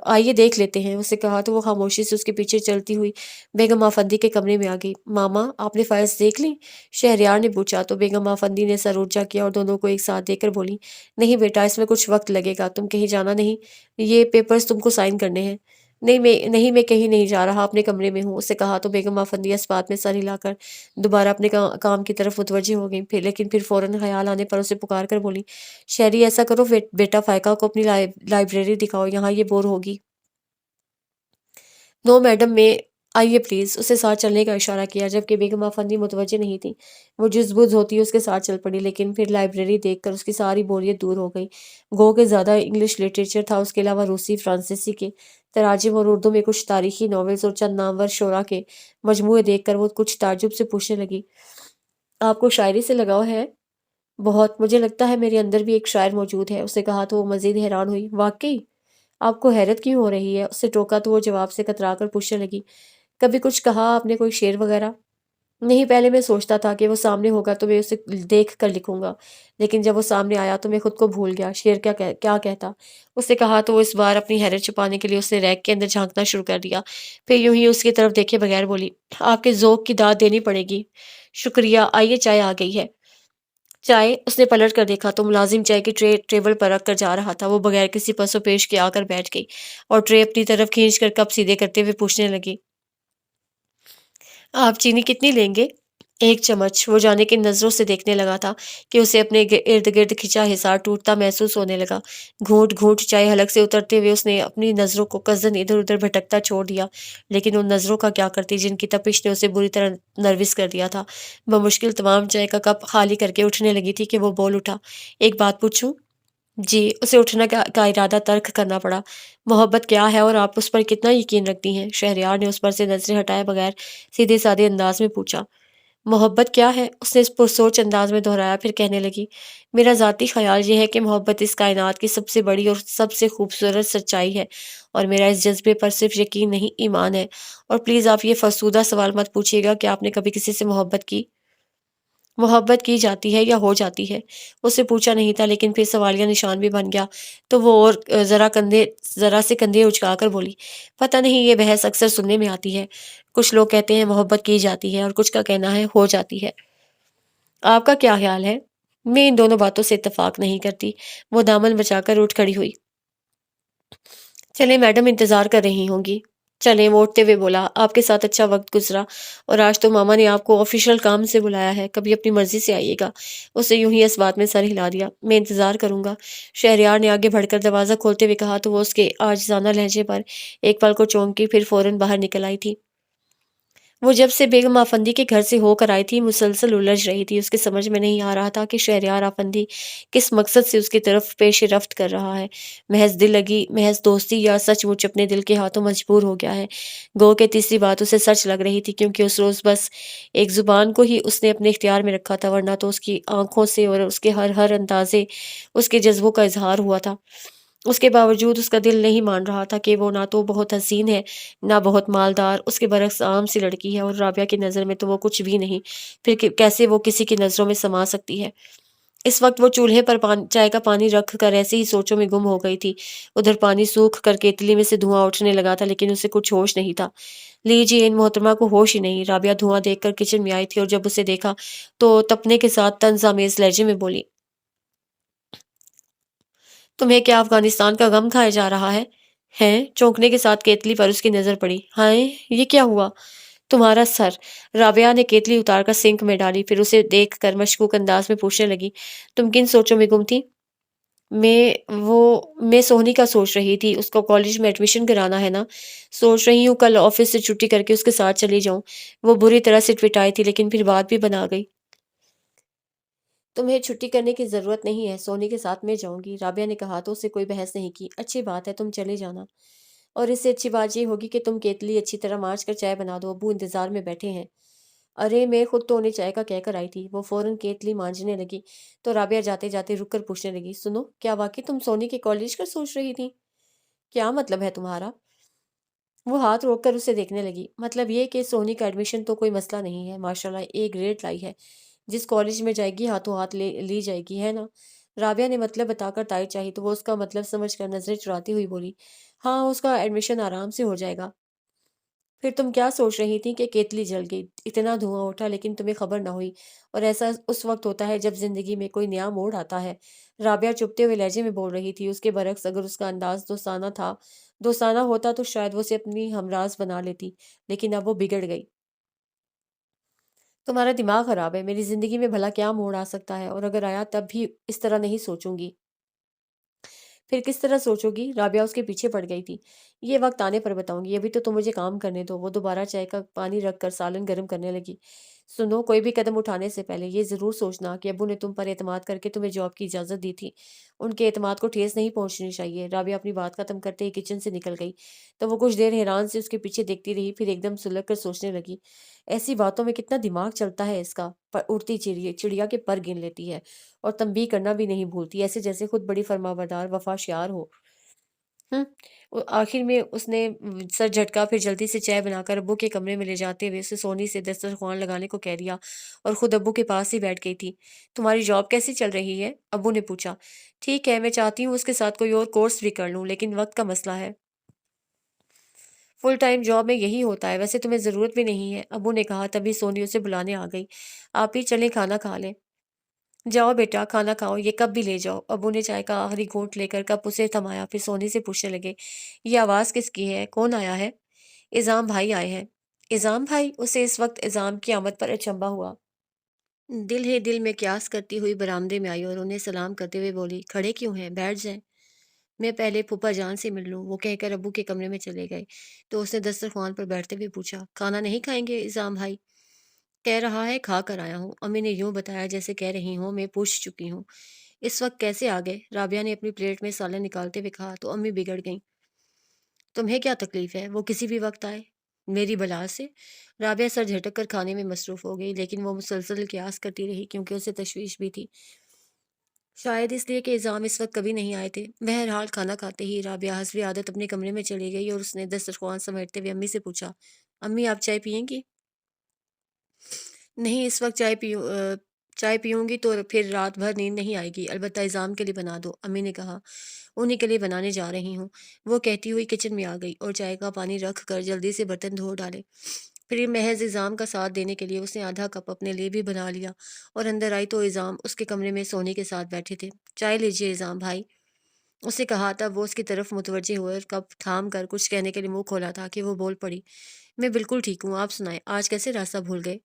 آئیے دیکھ لیتے ہیں، اسے کہا تو وہ خاموشی سے اس کے پیچھے چلتی ہوئی بیگم آفندی کے کمرے میں آ گئی۔ ماما آپ نے فائلز دیکھ لیں؟ شہریار نے پوچھا تو بیگم آفندی نے سر اونچا کیا اور دونوں کو ایک ساتھ دیکھ کر بولی نہیں بیٹا، اس میں کچھ وقت لگے گا، تم کہیں جانا نہیں، یہ پیپرز تم کو سائن کرنے ہیں۔ نہیں میں کہیں نہیں جا رہا، اپنے کمرے میں ہوں، اسے کہا تو بیگم آفندی اس بات میں سر ہلا کر دوبارہ اپنے کام کی طرف متوجہ ہو گئی، لیکن پھر فوراً خیال آنے پر اسے پکار کر بولی شہری ایسا کرو بیٹا، فائقہ کو اپنی لائبریری دکھاؤ، یہاں یہ بور ہوگی۔ نو میڈم، میں آئیے پلیز، اسے ساتھ چلنے کا اشارہ کیا جبکہ بیگم آفندی متوجہ نہیں تھی۔ وہ جز بز ہوتی اس کے ساتھ چل پڑی، لیکن پھر لائبریری دیکھ کر اس کی ساری بوریت دور ہو گئی۔ گو کہ زیادہ انگلش لٹریچر تھا، اس کے علاوہ روسی، فرانسیسی کے تراجم اور اردو میں کچھ تاریخی ناولز اور چند نامور شعراء کے مجموعے دیکھ کر وہ کچھ تعجب سے پوچھنے لگی آپ کو شاعری سے لگاؤ ہے؟ بہت، مجھے لگتا ہے میرے اندر بھی ایک شاعر موجود ہے، اسے کہا تو وہ مزید حیران ہوئی واقعی؟ آپ کو حیرت کیوں ہو رہی ہے؟ اسے ٹوکا تو وہ جواب سے کترا کر پوچھنے لگی کبھی کچھ کہا آپ نے، کوئی شعر وغیرہ؟ نہیں، پہلے میں سوچتا تھا کہ وہ سامنے ہوگا تو میں اسے دیکھ کر لکھوں گا، لیکن جب وہ سامنے آیا تو میں خود کو بھول گیا، شعر کیا کہتا؟ اسے کہا تو وہ اس بار اپنی حیرت چھپانے کے لیے اس نے ریک کے اندر جھانکنا شروع کر دیا، پھر یوں ہی اس کی طرف دیکھے بغیر بولی آپ کے ذوق کی داد دینی پڑے گی۔ شکریہ، آئیے چائے آ گئی ہے۔ چائے؟ اس نے پلٹ کر دیکھا تو ملازم چائے کی ٹرے ٹیبل پر رکھ کر جا رہا تھا۔ وہ بغیر کسی پس و پیش کے آ کر بیٹھ گئی اور ٹرے اپنی طرف کھینچ کر کپ سیدھے کرتے ہوئے پوچھنے لگی آپ چینی کتنی لیں گے؟ ایک چمچ وہ جانے کی نظروں سے دیکھنے لگا تھا کہ اسے اپنے ارد گرد کھینچا حصار ٹوٹتا محسوس ہونے لگا۔ گھونٹ گھونٹ چائے حلق سے اترتے ہوئے اس نے اپنی نظروں کو قصدن ادھر ادھر بھٹکتا چھوڑ دیا، لیکن ان نظروں کا کیا کرتی جن کی تپش نے اسے بری طرح نروس کر دیا تھا۔ بمشکل تمام چائے کا کپ خالی کر کے اٹھنے لگی تھی کہ وہ بول اٹھا، ایک بات پوچھوں؟ جی، اسے اٹھنا کا ارادہ ترک کرنا پڑا۔ محبت کیا ہے اور آپ اس پر کتنا یقین رکھتی ہیں؟ شہریار نے اس پر سے نظریں ہٹائے بغیر سیدھے سادے انداز میں پوچھا۔ محبت کیا ہے؟ اس نے اس پرسوچ انداز میں دہرایا، پھر کہنے لگی، میرا ذاتی خیال یہ ہے کہ محبت اس کائنات کی سب سے بڑی اور سب سے خوبصورت سچائی ہے، اور میرا اس جذبے پر صرف یقین نہیں ایمان ہے۔ اور پلیز آپ یہ فرسودہ سوال مت پوچھیے گا کہ آپ نے کبھی کسی سے محبت کی؟ محبت کی جاتی ہے یا ہو جاتی ہے؟ اس سے پوچھا نہیں تھا، لیکن پھر سوالیہ نشان بھی بن گیا تو وہ اور ذرا سے کندھے اچکا کر بولی، پتہ نہیں یہ بحث اکثر سننے میں آتی ہے۔ کچھ لوگ کہتے ہیں محبت کی جاتی ہے اور کچھ کا کہنا ہے ہو جاتی ہے۔ آپ کا کیا خیال ہے؟ میں ان دونوں باتوں سے اتفاق نہیں کرتی۔ وہ دامن بچا کر اٹھ کھڑی ہوئی۔ چلیں میڈم انتظار کر رہی ہوں گی۔ چلیں، وہ اٹھتے ہوئے بولا، آپ کے ساتھ اچھا وقت گزرا، اور آج تو ماما نے آپ کو آفیشل کام سے بلایا ہے، کبھی اپنی مرضی سے آئیے گا۔ اسے یوں ہی اس بات میں سر ہلا دیا۔ میں انتظار کروں گا۔ شہریار نے آگے بڑھ کر دروازہ کھولتے ہوئے کہا تو وہ اس کے عاجزانہ لہجے پر ایک پل کو چونکی، پھر فوراً باہر نکل آئی تھی۔ وہ جب سے بیگم آفندی کے گھر سے ہو کر آئی تھی مسلسل الجھ رہی تھی۔ اس کے سمجھ میں نہیں آ رہا تھا کہ شہریار آفندی کس مقصد سے اس کی طرف پیش رفت کر رہا ہے، محض دل لگی، محض دوستی، یا سچ مچ اپنے دل کے ہاتھوں مجبور ہو گیا ہے۔ گو کہ تیسری بات اسے سچ لگ رہی تھی، کیونکہ اس روز بس ایک زبان کو ہی اس نے اپنے اختیار میں رکھا تھا، ورنہ تو اس کی آنکھوں سے اور اس کے ہر اندازے اس کے جذبوں کا اظہار ہوا تھا۔ اس کے باوجود اس کا دل نہیں مان رہا تھا کہ وہ نہ تو بہت حسین ہے، نہ بہت مالدار، اس کے برعکس عام سی لڑکی ہے، اور رابعہ کی نظر میں تو وہ کچھ بھی نہیں، پھر کیسے وہ کسی کی نظروں میں سما سکتی ہے؟ اس وقت وہ چولہے پر چائے کا پانی رکھ کر ایسے ہی سوچوں میں گم ہو گئی تھی۔ ادھر پانی سوکھ کر کیتلی میں سے دھواں اٹھنے لگا تھا، لیکن اسے کچھ ہوش نہیں تھا۔ لیجیے، ان محترمہ کو ہوش ہی نہیں۔ رابعہ دھواں دیکھ کر کچن میں آئی تھی، اور جب اسے دیکھا تو تپنے کے ساتھ طنز آمیز لہجے میں بولی، تمہیں کیا افغانستان کا غم کھایا جا رہا ہے؟ ہیں؟ چونکنے کے ساتھ کیتلی پر اس کی نظر پڑی۔ ہائے، یہ کیا ہوا؟ تمہارا سر۔ رابعہ نے کیتلی اتار کر سنک میں ڈالی، پھر اسے دیکھ کر مشکوک انداز میں پوچھنے لگی، تم کن سوچوں میں گم تھی؟ میں سونی کا سوچ رہی تھی، اس کو کالج میں ایڈمیشن کرانا ہے نا۔ سوچ رہی ہوں کل آفس سے چھٹی کر کے اس کے ساتھ چلی جاؤں۔ وہ بری طرح سے ٹوٹائی تھی، لیکن پھر بات بھی بنا گئی۔ تمہیں چھٹی کرنے کی ضرورت نہیں ہے، سونی کے ساتھ میں جاؤں گی، رابعہ نے کہا تو اسے کوئی بحث نہیں کی۔ اچھی بات ہے، تم چلے جانا، اور اس سے اچھی بات یہ ہوگی کہ تم کیتلی اچھی طرح مانچ کر چائے بنا دو، ابو انتظار میں بیٹھے ہیں۔ ارے میں خود تو انہیں چائے کا کہہ کر آئی تھی۔ وہ فوراً کیتلی مانجنے لگی تو رابعہ جاتے جاتے رک کر پوچھنے لگی، سنو، کیا واقعی تم سونی کے کالج کا سوچ رہی تھی؟ کیا مطلب ہے تمہارا؟ وہ ہاتھ روک کر اسے دیکھنے لگی۔ مطلب یہ کہ سونی کا ایڈمیشن تو کوئی مسئلہ نہیں ہے، ماشاءاللہ ایک گریڈ لائی ہے، جس کالج میں جائے گی ہاتھوں ہاتھ لی جائے گی، ہے نا؟ رابعہ نے مطلب بتا کر تائید چاہی تو وہ اس کا مطلب سمجھ کر نظریں چراتی ہوئی بولی، ہاں اس کا ایڈمیشن آرام سے ہو جائے گا۔ پھر تم کیا سوچ رہی تھی کہ کیتلی جل گئی، اتنا دھواں اٹھا لیکن تمہیں خبر نہ ہوئی، اور ایسا اس وقت ہوتا ہے جب زندگی میں کوئی نیا موڑ آتا ہے۔ رابعہ چپتے ہوئے لہجے میں بول رہی تھی، اس کے برعکس اگر اس کا انداز دوستانہ ہوتا تو شاید وہ اسے اپنی ہمراز بنا لیتی، لیکن اب وہ بگڑ گئی۔ تمہارا دماغ خراب ہے، میری زندگی میں بھلا کیا موڑ آ سکتا ہے، اور اگر آیا تب بھی اس طرح نہیں سوچوں گی۔ پھر کس طرح سوچو گی؟ رابعہ اس کے پیچھے پڑ گئی تھی۔ یہ وقت آنے پر بتاؤں گی، ابھی تو تم مجھے کام کرنے دو۔ وہ دوبارہ چائے کا پانی رکھ کر سالن گرم کرنے لگی۔ سنو، کوئی بھی قدم اٹھانے سے پہلے یہ ضرور سوچنا کہ ابو نے تم پر اعتماد کر کے تمہیں جاب کی اجازت دی تھی، ان کے اعتماد کو ٹھیس نہیں پہنچنی چاہیے۔ رابعہ اپنی بات ختم کرتے ہی کچن سے نکل گئی تو وہ کچھ دیر حیران سے اس کے پیچھے دیکھتی رہی، پھر ایک دم سلگ کر سوچنے لگی، ایسی باتوں میں کتنا دماغ چلتا ہے اس کا، اڑتی چڑیا کے پر گن لیتی ہے، اور تنبیہ کرنا بھی نہیں بھولتی، ایسے جیسے خود بڑی فرمانبردار وفا شیار ہو۔ ہوں۔ آخر میں اس نے سر جھٹکا، پھر جلدی سے چائے بنا کر ابو کے کمرے میں لے جاتے ہوئے اسے سونی سے دسترخوان لگانے کو کہہ دیا، اور خود ابو کے پاس ہی بیٹھ گئی تھی۔ تمہاری جاب کیسی چل رہی ہے؟ ابو نے پوچھا۔ ٹھیک ہے، میں چاہتی ہوں اس کے ساتھ کوئی اور کورس بھی کر لوں، لیکن وقت کا مسئلہ ہے۔ فل ٹائم جاب میں یہی ہوتا ہے، ویسے تمہیں ضرورت بھی نہیں ہے، ابو نے کہا، تبھی سونی اسے بلانے آ گئی۔ آپ ہی چلیں کھانا کھا لیں۔ جاؤ بیٹا، کھانا کھاؤ، یہ کپ بھی لے جاؤ۔ ابو نے چائے کا آخری گھونٹ لے کر کپ اسے تھمایا، پھر سونی سے پوچھنے لگے، یہ آواز کس کی ہے؟ کون آیا ہے؟ اظام بھائی آئے ہیں۔ اظام بھائی؟ اسے اس وقت اظام کی آمد پر اچنبھا ہوا۔ دل ہی دل میں قیاس کرتی ہوئی برآمدے میں آئی اور انہیں سلام کرتے ہوئے بولی، کھڑے کیوں ہیں؟ بیٹھ جائیں، میں پہلے پھوپھا جان سے مل لوں۔ وہ کہہ کر ابو کے کمرے میں چلے گئے تو اس نے دسترخوان پر بیٹھتے ہوئے پوچھا، کھانا نہیں کھائیں گے اذام بھائی؟ کہہ رہا ہے کھا کر آیا ہوں۔ امی نے یوں بتایا جیسے کہہ رہی ہوں میں پوچھ چکی ہوں۔ اس وقت کیسے آ گئے؟ رابعہ نے اپنی پلیٹ میں سالن نکالتے ہوئے کہا تو امی بگڑ گئیں۔ تمہیں کیا تکلیف ہے؟ وہ کسی بھی وقت آئے، میری بلا سے؟ رابعہ سر جھٹک کر کھانے میں مصروف ہو گئی، لیکن وہ مسلسل قیاس کرتی رہی کیونکہ اسے تشویش بھی تھی، شاید اس لیے کہ اعظام اس وقت کبھی نہیں آئے تھے۔ بہرحال کھانا کھاتے ہی رابعہ حسب عادت اپنے کمرے میں چلی گئی اور اس نے دسترخوان سمیٹتے ہوئے امی سے پوچھا، امی آپ چائے پئیں گی؟ نہیں، اس وقت چائے پیوں گی تو پھر رات بھر نیند نہیں آئے گی، البتہ اعظام کے لیے بنا دو، امی نے کہا۔ انہی کے لیے بنانے جا رہی ہوں، وہ کہتی ہوئی کچن میں آ گئی اور چائے کا پانی رکھ کر جلدی سے برتن دھو ڈالے۔ پھر محض اعظام کا ساتھ دینے کے لیے اس نے آدھا کپ اپنے لیے بھی بنا لیا اور اندر آئی تو اعظام اس کے کمرے میں سونی کے ساتھ بیٹھے تھے۔ چائے لیجیے اعظام بھائی، اس نے کہا۔ تب وہ اس کی طرف متوجہ ہوئے اور کپ تھام کر کچھ کہنے کے لیے منہ کھولا تھا کہ وہ بول پڑی، میں بالکل ٹھیک ہوں، آپ سنائیں، آج کیسے راستہ بھول گئے؟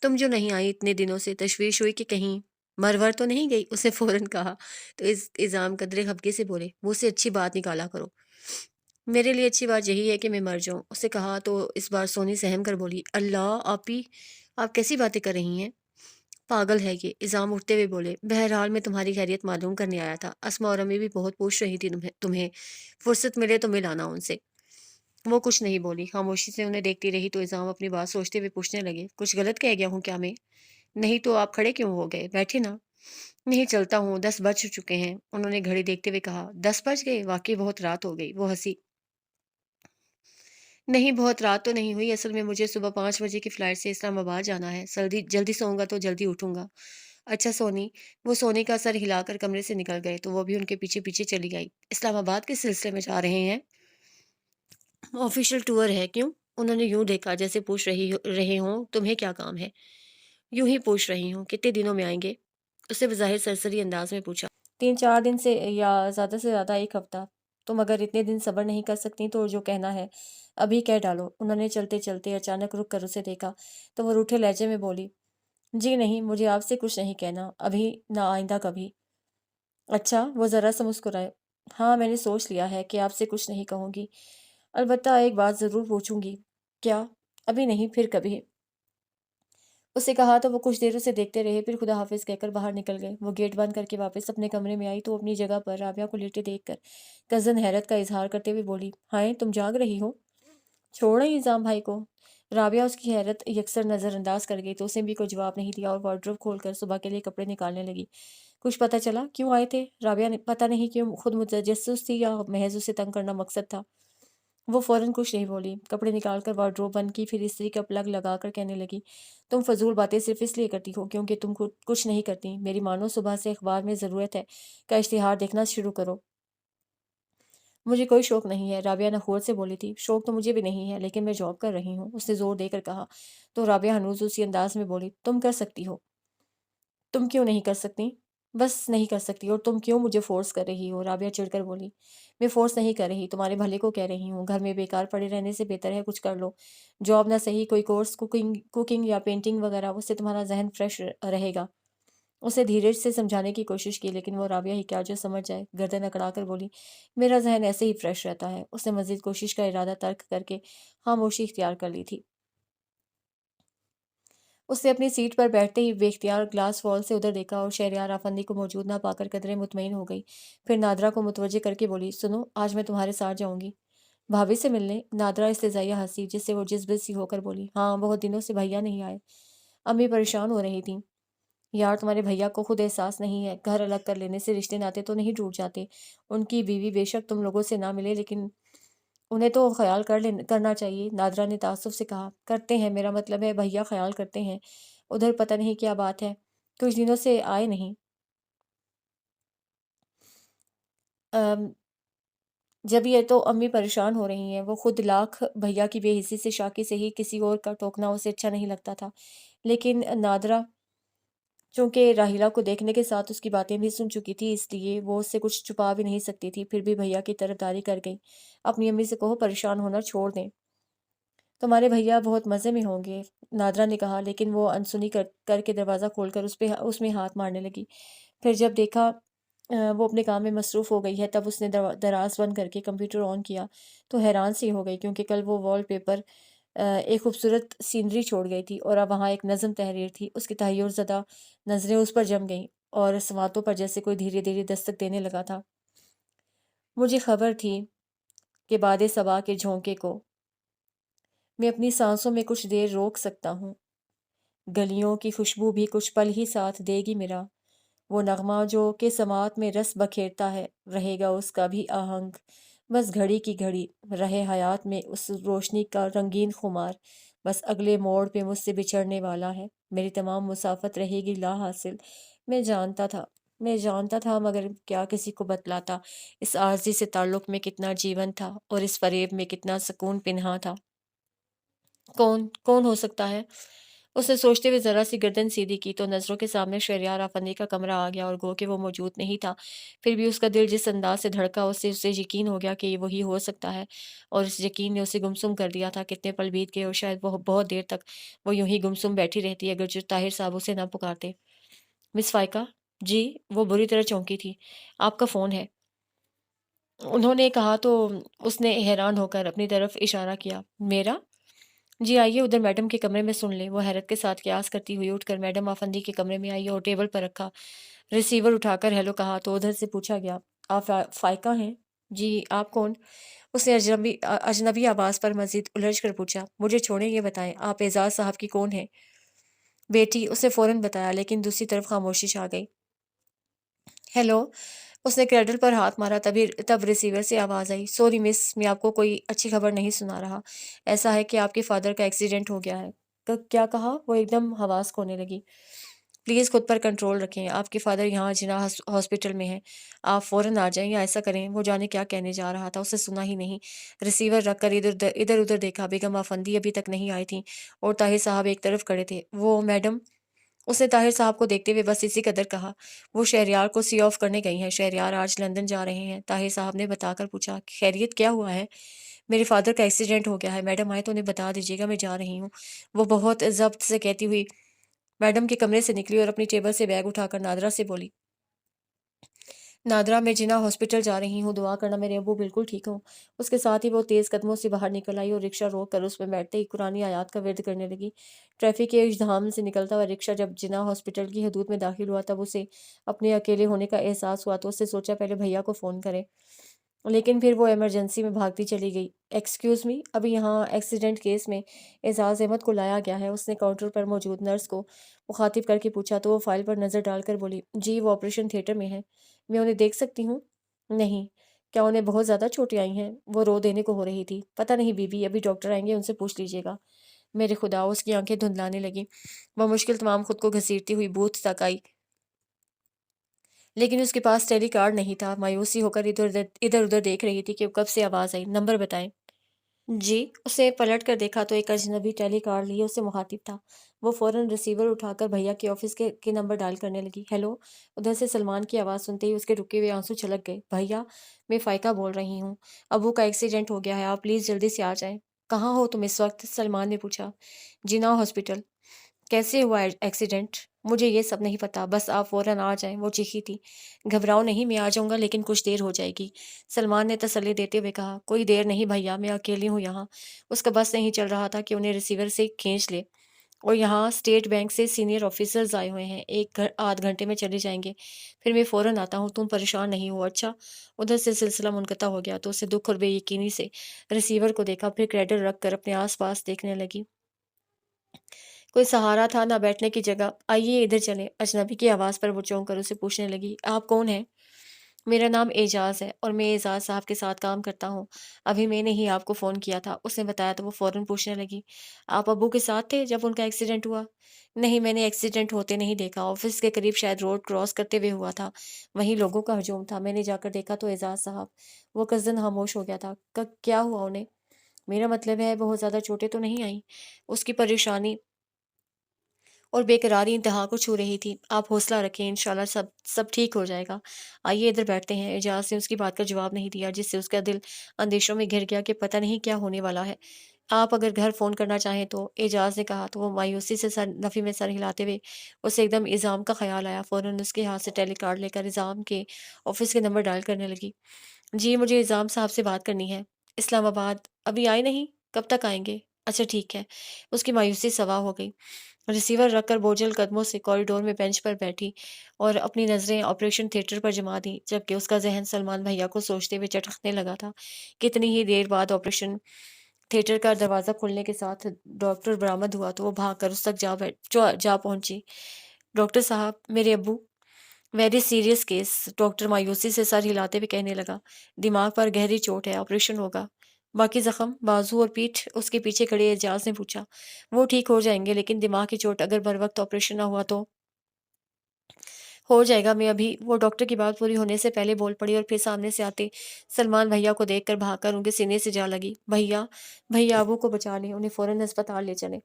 تم جو نہیں آئی اتنے دنوں سے، تشویش ہوئی کہ کہیں مرور تو نہیں گئی؟ اس نے فوراً کہا تو اعظام قدرے خفگی سے بولے، وہ سے اچھی بات نکالا کرو۔ میرے لیے اچھی بات یہی ہے کہ میں مر جاؤں، اس نے کہا تو اس بار سونی سہم کر بولی، اللہ آپی، آپ کیسی باتیں کر رہی ہیں؟ پاگل ہے یہ، اعظام اٹھتے ہوئے بولے۔ بہرحال میں تمہاری خیریت معلوم کرنے آیا تھا، اسما اور امی بھی بہت پوچھ رہی تھی تمہیں، فرصت ملے تو مل آنا ان سے۔ وہ کچھ نہیں بولی، خاموشی سے انہیں دیکھتی رہی تو اعظام اپنی بات سوچتے ہوئے پوچھنے لگے، کچھ غلط کہہ گیا ہوں کیا میں؟ نہیں تو آپ کھڑے کیوں ہو گئے؟ بیٹھے نا۔ نہیں، چلتا ہوں، 10 بج چکے ہیں، انہوں نے گھڑی دیکھتے ہوئے کہا۔ 10 بج گئے؟ واقعی بہت رات ہو گئی، وہ ہنسی۔ نہیں، بہت رات تو نہیں ہوئی، اصل میں مجھے صبح 5 بجے کی فلائٹ سے اسلام آباد جانا ہے، جلدی سوؤں گا تو جلدی اٹھوں گا۔ اچھا سونی، وہ سونی کا سر ہلا کر کمرے سے نکل گئے تو وہ بھی ان کے پیچھے پیچھے چلی آئی۔ اسلام آباد کس سلسلے میں جا رہے ہیں؟ آفیشل ٹور ہے، کیوں؟ انہوں نے یوں دیکھا جیسے پوچھ رہے ہوں تمہیں کیا کام ہے؟ یوں ہی پوچھ رہی ہوں، کتنے دنوں میں آئیں گے؟ اسے بظاہر سرسری انداز میں پوچھا۔ 3 4 دن سے، یا زیادہ سے زیادہ 1 ہفتہ۔ تم اگر اتنے دن صبر نہیں کر سکتی تو جو کہنا ہے ابھی کہہ ڈالو۔ انہوں نے چلتے چلتے اچانک رک کر اسے دیکھا تو وہ روٹھے لہجے میں بولی، جی نہیں، مجھے آپ سے کچھ نہیں کہنا، ابھی نہ آئندہ کبھی۔ اچھا، وہ ذرا سا مسکرائے۔ ہاں، میں نے سوچ لیا ہے کہ آپ سے کچھ نہیں کہوں گی، البتہ ایک بات ضرور پوچھوں گی۔ کیا؟ ابھی نہیں، پھر کبھی، اسے کہا تو وہ کچھ دیر اسے دیکھتے رہے، پھر خدا حافظ کہہ کر باہر نکل گئے۔ وہ گیٹ بند کر کے واپس اپنے کمرے میں آئی تو اپنی جگہ پر رابعہ کو لیٹے دیکھ کر کزن حیرت کا اظہار کرتے ہوئے بولی، ہائے تم جاگ رہی ہو؟ چھوڑ رہی نظام بھائی کو؟ رابعہ اس کی حیرت یکسر نظر انداز کر گئی تو اس نے بھی کوئی جواب نہیں دیا اور وارڈروب کھول کر صبح کے لیے کپڑے نکالنے لگی۔ کچھ پتہ چلا کیوں آئے تھے؟ رابعہ نے پتہ نہیں کیوں خود متجسس تھی یا محض اسے تنگ کرنا مقصد تھا۔ وہ فوراً کچھ نہیں بولی، کپڑے نکال کر وارڈروب بند کی، پھر استری کا پلگ لگا کر کہنے لگی، تم فضول باتیں صرف اس لیے کرتی ہو کیونکہ تم خود کچھ نہیں کرتی۔ میری مانو، صبح سے اخبار میں ضرورت ہے کا اشتہار دیکھنا شروع کرو۔ مجھے کوئی شوق نہیں ہے، رابعہ نخور سے بولی تھی۔ شوق تو مجھے بھی نہیں ہے، لیکن میں جاب کر رہی ہوں، اس نے زور دے کر کہا تو رابعہ ہنوز اسی انداز میں بولی، تم کر سکتی ہو۔ تم کیوں نہیں کر سکتی؟ بس نہیں کر سکتی، اور تم کیوں مجھے فورس کر رہی ہو؟ رابعہ چڑھ کر بولی، میں فورس نہیں کر رہی، تمہارے بھلے کو کہہ رہی ہوں، گھر میں بیکار پڑے رہنے سے بہتر ہے کچھ کر لو، جاب نہ صحیح کوئی کورس، کوکنگ یا پینٹنگ وغیرہ، اس سے تمہارا ذہن فریش رہے گا۔ اسے دھیرج سے سمجھانے کی کوشش کی لیکن وہ رابعہ ہی کیا جو سمجھ جائے، گردن اکڑا کر بولی، میرا ذہن ایسے ہی فریش رہتا ہے۔ اس نے مزید کوشش کا ارادہ ترک کر کے خاموشی اختیار کر لی تھی۔ اس نے اپنی سیٹ پر بیٹھتے ہی بے اختیار گلاس وال سے ادھر دیکھا اور شہریار آفندی کو موجود نہ پا کر قدرے مطمئن ہو گئی۔ پھر نادرہ کو متوجہ کر کے بولی، سنو، آج میں تمہارے ساتھ جاؤں گی۔ بھابھی سے ملنے؟ نادرہ استہزائیہ ہنسی جس سے وہ جذبے سی ہو کر بولی، ہاں، بہت دنوں سے بھیا نہیں آئے۔ امی پریشان ہو رہی تھیں۔ یار تمہارے بھیا کو خود احساس نہیں ہے، گھر الگ کر لینے سے رشتے ناتے تو نہیں ٹوٹ جاتے۔ ان کی بیوی بے شک تم لوگوں سے نہ ملے لیکن انہیں تو خیال کرنا چاہیے۔ نادرہ نے تعصب سے کہا، کرتے ہیں، میرا مطلب ہے بھیا خیال کرتے ہیں، ادھر پتہ نہیں کیا بات ہے، کچھ دنوں سے آئے نہیں۔ ام، جب یہ تو امی پریشان ہو رہی ہیں، وہ خود لاکھ بھیا کی بے حسی سے شاکی سے ہی کسی اور کا ٹوکنا اسے اچھا نہیں لگتا تھا، لیکن نادرہ چونکہ راحیلہ کو دیکھنے کے ساتھ اس کی باتیں بھی سن چکی تھی اس لیے وہ اس سے کچھ چھپا بھی نہیں سکتی تھی، پھر بھی بھیا کی طرفداری کر گئی۔ اپنی امی سے کہو پریشان ہونا چھوڑ دیں۔ تمہارے بھیا بہت مزے میں ہوں گے، نادرا نے کہا، لیکن وہ انسنی کر کے دروازہ کھول کر اس میں ہاتھ مارنے لگی۔ پھر جب دیکھا وہ اپنے کام میں مصروف ہو گئی ہے، تب اس نے دراز بند کر کے کمپیوٹر آن کیا تو حیران سی ہو گئی، کیونکہ کل وہ وال پیپر ایک خوبصورت سینری چھوڑ گئی تھی اور اب وہاں ایک نظم تحریر تھی۔ اس کی تحیر زدہ نظریں اس پر جم گئیں اور سماعتوں پر جیسے کوئی دھیرے دھیرے دستک دینے لگا تھا۔ مجھے خبر تھی کہ بعد صبا کے جھونکے کو میں اپنی سانسوں میں کچھ دیر روک سکتا ہوں۔ گلیوں کی خوشبو بھی کچھ پل ہی ساتھ دے گی میرا، وہ نغمہ جو کہ سماعت میں رس بکھیرتا ہے، رہے گا اس کا بھی آہنگ، بس گھڑی کی گھڑی رہے حیات میں اس روشنی کا رنگین خمار، بس اگلے موڑ پہ مجھ سے بچھڑنے والا ہے، میری تمام مسافت رہے گی لا حاصل۔ میں جانتا تھا مگر کیا کسی کو بتلاتا، اس عارضی سے تعلق میں کتنا جیون تھا اور اس فریب میں کتنا سکون پنہاں تھا۔ کون ہو سکتا ہے؟ اس نے سوچتے ہوئے ذرا سی گردن سیدھی کی تو نظروں کے سامنے شہریار آفندی کا کمرہ آ گیا، اور گو کہ وہ موجود نہیں تھا، پھر بھی اس کا دل جس انداز سے دھڑکا، اسے یقین ہو گیا کہ یہ وہی ہو سکتا ہے، اور اس یقین نے اسے گمسم کر دیا تھا۔ کتنے پل بیت گئے اور شاید بہت دیر تک وہ یوں ہی گمسم بیٹھی رہتی اگر جو طاہر صاحب اسے نہ پکارتے۔ مس فائقہ؟ جی؟ وہ بری طرح چونکی تھی۔ آپ کا فون ہے، انہوں نے کہا تو اس نے حیران ہو کر اپنی طرف اشارہ کیا۔ میرا؟ جی آئیے ادھر میڈم کے کمرے میں سن لیں۔ وہ حیرت کے ساتھ قیاس کرتی ہوئی اٹھ کر میڈم آفندی کے کمرے میں آئی اور ٹیبل پر رکھا ریسیور اٹھا کر ہیلو کہا تو ادھر سے پوچھا گیا، آپ فائقہ ہیں؟ جی، آپ کون؟ اس نے اجنبی آواز پر مزید الجھ کر پوچھا۔ مجھے چھوڑیں، یہ بتائیں آپ اعجاز صاحب کی کون ہیں؟ بیٹی، اس نے فوراً بتایا، لیکن دوسری طرف خاموشی چھا گئی۔ ہیلو، اس نے کریڈل پر ہاتھ مارا، تب ریسیور سے آواز آئی، سوری مس، میں آپ کو کوئی اچھی خبر نہیں سنا رہا، ایسا ہے کہ آپ کے فادر کا ایکسیڈنٹ ہو گیا ہے۔ کیا کہا؟ وہ ایک دم حواس کھونے لگی۔ پلیز خود پر کنٹرول رکھیں، آپ کے فادر یہاں جناح ہاسپٹل میں ہیں، آپ فوراً آ جائیں یا ایسا کریں۔ وہ جانے کیا کہنے جا رہا تھا، اسے سنا ہی نہیں۔ ریسیور رکھ کر ادھر ادھر دیکھا، بیگم آفندی ابھی تک نہیں آئی تھیں اور طاہر صاحب ایک طرف کھڑے تھے۔ وہ میڈم، اس نے طاہر صاحب کو دیکھتے ہوئے بس اسی قدر کہا، وہ شہریار کو سی آف کرنے گئی ہیں، شہریار آج لندن جا رہے ہیں۔ طاہر صاحب نے بتا کر پوچھا، خیریت کیا ہوا ہے؟ میرے فادر کا ایکسیڈنٹ ہو گیا ہے، میڈم آئے تو انہیں بتا دیجیے گا میں جا رہی ہوں، وہ بہت ضبط سے کہتی ہوئی میڈم کے کمرے سے نکلی اور اپنی ٹیبل سے بیگ اٹھا کر نادرا سے بولی، نادرا، میں جناح ہاسپٹل جا رہی ہوں، دعا کرنا میرے ابو بالکل ٹھیک ہوں۔ اس کے ساتھ ہی وہ تیز قدموں سے باہر نکل آئی اور رکشہ روک کر اس میں بیٹھتے ہی قرآنی آیات کا ورد کرنے لگی۔ ٹریفک کے ازدحام سے نکلتا ہوا رکشہ جب جناح ہاسپٹل کی حدود میں داخل ہوا تب اسے اپنے اکیلے ہونے کا احساس ہوا تو اس نے سوچا پہلے بھیا کو فون کرے، لیکن پھر وہ ایمرجنسی میں بھاگتی چلی گئی۔ ایکسکیوز می، ابھی یہاں ایکسیڈنٹ کیس میں اعزاز احمد کو لایا گیا ہے، اس نے کاؤنٹر پر موجود نرس کو مخاطب کر کے پوچھا تو وہ فائل پر نظر ڈال کر بولی، جی وہ آپریشن تھیٹر میں ہے، میں انہیں دیکھ سکتی ہوں؟ نہیں۔ کیا انہیں بہت زیادہ چوٹیں آئی ہیں؟ وہ رو دینے کو ہو رہی تھی۔ پتہ نہیں بی بی، ابھی ڈاکٹر آئیں گے، ان سے پوچھ لیجیے گا۔ میرے خدا، اس کی آنکھیں دھندلانے لگیں، وہ مشکل تمام خود کو گھسیٹتی ہوئی بوتھ تک آئی، لیکن اس کے پاس ٹیلی کارڈ نہیں تھا۔ مایوسی ہو کر ادھر ادھر دیکھ رہی تھی کہ کب سے آواز آئی، نمبر بتائیں۔ جی؟ اسے پلٹ کر دیکھا تو ایک اجنبی ٹیلی کارڈ لیے اسے مخاطب تھا۔ وہ فوراً ریسیور اٹھا کر بھیا کے آفس کے نمبر ڈائل کرنے لگی۔ ہیلو، ادھر سے سلمان کی آواز سنتے ہی اس کے رکے ہوئے آنسو چھلک گئے۔ بھیا، میں فائقہ بول رہی ہوں، ابو کا ایکسیڈنٹ ہو گیا ہے، آپ پلیز جلدی سے آ جائیں۔ کہاں ہو تم اس وقت؟ سلمان نے پوچھا۔ جناح ہاسپٹل۔ کیسے ہوا ایکسیڈنٹ؟ مجھے یہ سب نہیں پتا، بس آپ فوراً آ جائیں، وہ چیخی تھی۔ گھبراؤ نہیں، میں آ جاؤں گا، لیکن کچھ دیر ہو جائے گی، سلمان نے تسلی دیتے ہوئے کہا۔ کوئی دیر نہیں بھیا، میں اکیلی ہوں یہاں۔ اس کا بس نہیں چل رہا تھا کہ انہیں ریسیور سے کھینچ لے، اور یہاں اسٹیٹ بینک سے سینئر آفیسرز آئے ہوئے ہیں، آدھ گھنٹے میں چلے جائیں گے، پھر میں فوراً آتا ہوں، تم پریشان نہیں ہو؟ اچھا۔ ادھر سے سلسلہ منقطع ہو گیا تو اسے دکھ اور بے یقینی سے ریسیور کو دیکھا، پھر کریڈل رکھ کر اپنے آس پاس دیکھنے لگی۔ کوئی سہارا تھا نہ بیٹھنے کی جگہ۔ آئیے ادھر چلیں، اجنبی کی آواز پر وہ چونک کر اسے پوچھنے لگی، آپ کون ہیں؟ میرا نام اعجاز ہے اور میں اعجاز صاحب کے ساتھ کام کرتا ہوں، ابھی میں نے ہی آپ کو فون کیا تھا، اس نے بتایا تو وہ فوراً پوچھنے لگی، آپ ابو کے ساتھ تھے جب ان کا ایکسیڈنٹ ہوا؟ نہیں، میں نے ایکسیڈنٹ ہوتے نہیں دیکھا، آفس کے قریب شاید روڈ کراس کرتے ہوئے ہوا تھا، وہیں لوگوں کا ہجوم تھا، میں نے جا کر دیکھا تو اعجاز صاحب۔ وہ قصدن خاموش ہو گیا تھا۔ کیا ہوا انہیں؟ میرا مطلب ہے بہت زیادہ چوٹیں تو نہیں آئیں؟ اس کی پریشانی اور بے قراری انتہا کو چھو رہی تھی۔ آپ حوصلہ رکھیں، انشاءاللہ سب ٹھیک ہو جائے گا، آئیے ادھر بیٹھتے ہیں۔ اعجاز نے اس کی بات کا جواب نہیں دیا، جس سے اس کا دل اندیشوں میں گھر گیا کہ پتہ نہیں کیا ہونے والا ہے۔ آپ اگر گھر فون کرنا چاہیں تو، اعجاز نے کہا تو وہ مایوسی سے نفی میں سر ہلاتے ہوئے اسے ایک دم اعظام کا خیال آیا، فوراً اس کے ہاتھ سے ٹیلی کارڈ لے کر اعظام کے آفس کے نمبر ڈائل کرنے لگی۔ جی مجھے اعظام صاحب سے بات کرنی ہے۔ اسلام آباد؟ ابھی آئے نہیں؟ کب تک آئیں گے؟ اچھا ٹھیک ہے۔ اس کی مایوسی سوا ہو گئی، ریسیور رکھ کر بوجھل قدموں سے کوریڈور میں بینچ پر بیٹھی اور اپنی نظریں آپریشن تھیٹر پر جما دیں، جبکہ اس کا ذہن سلمان بھیا کو سوچتے ہوئے چٹکنے لگا تھا۔ کتنی ہی دیر بعد آپریشن تھیٹر کا دروازہ کھلنے کے ساتھ ڈاکٹر برآمد ہوا تو وہ بھاگ کر اس تک جا پہنچی۔ ڈاکٹر صاحب، میرے ابو۔ ویری سیریس کیس، ڈاکٹر مایوسی سے سر ہلاتے ہوئے کہنے لگا۔ دماغ پر گہری چوٹ ہے، آپریشن ہوگا۔ باقی زخم؟ بازو اور پیٹھ؟ اس کے پیچھے کھڑے اعجاز نے پوچھا۔ وہ ٹھیک ہو جائیں گے، لیکن دماغ کی چوٹ اگر بر وقت آپریشن نہ ہوا تو ہو جائے گا۔ میں ابھی… وہ ڈاکٹر کی بات پوری ہونے سے پہلے بول پڑی اور پھر سامنے سے آتے سلمان بھیا کو دیکھ کر بھاگ کر ان کے سینے سے جا لگی۔ بھیا، بھیا ابو کو بچا لیں، انہیں فوراً ہسپتال لے چلیں۔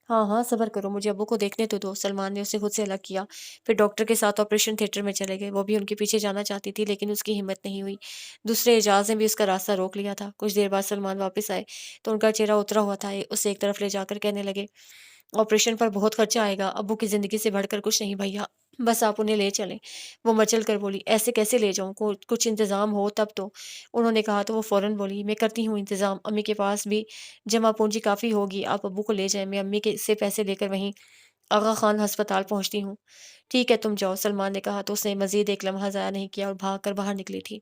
ہاں ہاں صبر کرو، مجھے ابو کو دیکھنے تو دو۔ سلمان نے اسے خود سے الگ کیا، پھر ڈاکٹر کے ساتھ آپریشن تھیٹر میں چلے گئے۔ وہ بھی ان کے پیچھے جانا چاہتی تھی لیکن اس کی ہمت نہیں ہوئی۔ دوسرے اعجاز نے بھی اس کا راستہ روک لیا تھا۔ کچھ دیر بعد سلمان واپس آئے تو ان کا چہرہ اترا ہوا تھا، اسے ایک طرف لے جا کر کہنے لگے، آپریشن پر بہت خرچہ آئے گا، ابو کی زندگی سے بڑھ کر کچھ نہیں بھیا، بس آپ انہیں لے چلیں۔ وہ مچل کر بولی، ایسے کیسے لے جاؤں؟ کچھ انتظام ہو تب تو۔ انہوں نے کہا تو وہ فوراً بولی، میں کرتی ہوں انتظام، امی کے پاس بھی جمع پونجی کافی ہوگی، آپ ابو کو لے جائیں، میں امی سے پیسے لے کر وہیں آغا خان ہسپتال پہنچتی ہوں۔ ٹھیک ہے تم جاؤ، سلمان نے کہا تو اس نے مزید ایک لمحہ ضائع نہیں کیا اور بھاگ کر باہر نکلی تھی۔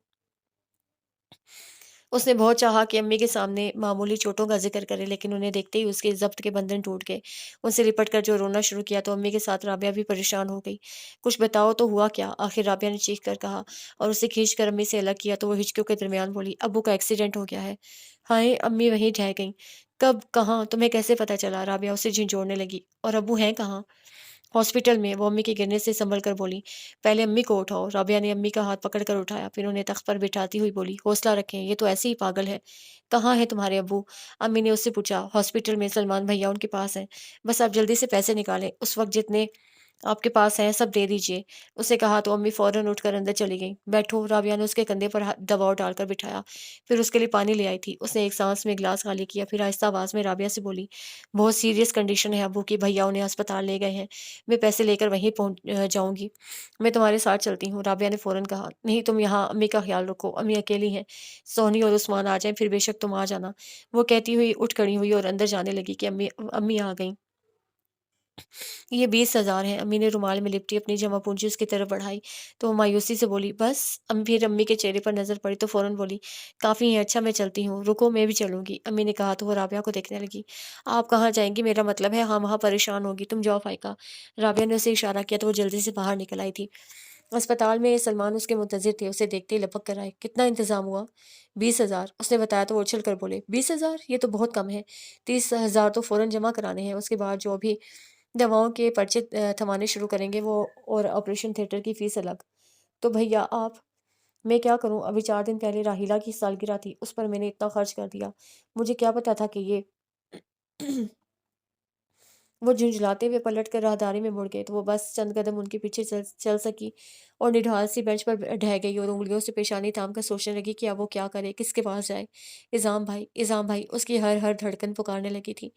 اس نے بہت چاہا کہ امی کے سامنے معمولی چوٹوں کا ذکر کرے، لیکن انہیں دیکھتے ہی اس کے ضبط کے بندھن ٹوٹ گئے۔ ان سے لپٹ کر جو رونا شروع کیا تو امی کے ساتھ رابعہ بھی پریشان ہو گئی۔ کچھ بتاؤ تو ہوا کیا؟ آخر رابعہ نے چیخ کر کہا اور اسے کھینچ کر امی سے الگ کیا تو وہ ہچکیوں کے درمیان بولی، ابو کا ایکسیڈنٹ ہو گیا ہے۔ ہائے! امی وہیں ڈھہ گئیں۔ کب؟ کہاں؟ تمہیں کیسے پتہ چلا؟ رابعہ اسے جھنجھوڑنے لگی۔ اور ابو ہیں کہاں؟ ہاسپٹل میں، وہ امی کے گرنے سے سنبھل کر بولی۔ پہلے امی کو اٹھاؤ۔ رابعہ نے امی کا ہاتھ پکڑ کر اٹھایا، پھر انہیں تخت پر بٹھاتی ہوئی بولی، حوصلہ رکھیں، یہ تو ایسے ہی پاگل ہے۔ کہاں ہے تمہارے ابو؟ امی نے اس سے پوچھا۔ ہاسپٹل میں، سلمان بھیا ان کے پاس ہیں، بس آپ جلدی سے پیسے نکالیں، اس وقت جتنے آپ کے پاس ہیں سب دے دیجیے، اسے کہا تو امی فوراً اٹھ کر اندر چلی گئیں۔ بیٹھو، رابعہ نے اس کے کندھے پر دباؤ ڈال کر بٹھایا، پھر اس کے لیے پانی لے آئی تھی۔ اس نے ایک سانس میں گلاس خالی کیا، پھر آہستہ آواز میں رابعہ سے بولی، بہت سیریس کنڈیشن ہے ابو کی، بھیا انہیں ہسپتال لے گئے ہیں، میں پیسے لے کر وہیں پہنچ جاؤں گی، میں تمہارے ساتھ چلتی ہوں۔ رابعہ نے فوراً کہا، نہیں تم یہاں امی کا خیال رکھو، امی اکیلی ہیں، سونی اور عثمان آ جائیں پھر بے شک تم آ جانا۔ وہ کہتی ہوئی اٹھ کھڑی ہوئی اور اندر جانے لگی کہ امی آ گئیں۔ یہ 20,000 ہیں۔ امی نے رومال میں لپٹی اپنی جمع پونجی اس کی طرف بڑھائی تو وہ مایوسی سے بولی، بس؟ پھر امی کے چہرے پر نظر پڑی تو فوراً بولی، کافی ہے، اچھا میں چلتی ہوں، رکو میں بھی چلوں گی۔ امی نے کہا تو وہ رابعہ کو دیکھنے لگی، آپ کہاں جائیں گی؟ میرا مطلب ہے ہاں وہاں پریشان ہوگی، تم جاؤ فائقہ۔ رابعہ نے اسے اشارہ کیا تو وہ جلدی سے باہر نکل آئی تھی۔ اسپتال میں سلمان اس کے منتظر تھے، اسے دیکھتے ہی لپک کر آئے، کتنا انتظام ہوا؟ 20,000 اس نے بتایا تو وہ اچھل کر بولے، 20,000 یہ تو بہت کم ہے، 30,000 تو فوراً جمع کرانے ہیں، اس کے بعد جو بھی دواؤں کے پرچے تھمانے شروع کریں گے وہ، اور آپریشن تھیٹر کی فیس الگ۔ تو بھیا آپ… میں کیا کروں؟ ابھی 4 دن پہلے راحیلہ کی سالگرہ تھی، اس پر میں نے اتنا خرچ کر دیا، مجھے کیا پتا تھا کہ یہ وہ جھنجھلاتے ہوئے پلٹ کر راہداری میں مڑ گئے تو وہ بس چند قدم ان کے پیچھے چل سکی اور نڈھال سی بینچ پر ڈھہ گئی اور انگلیوں سے پیشانی تھام کر سوچنے لگی کہ اب وہ کیا کرے، کس کے پاس جائے۔ اعظام بھائی، اعظام بھائی، اس کی ہر دھڑکن پکارنے لگی تھی۔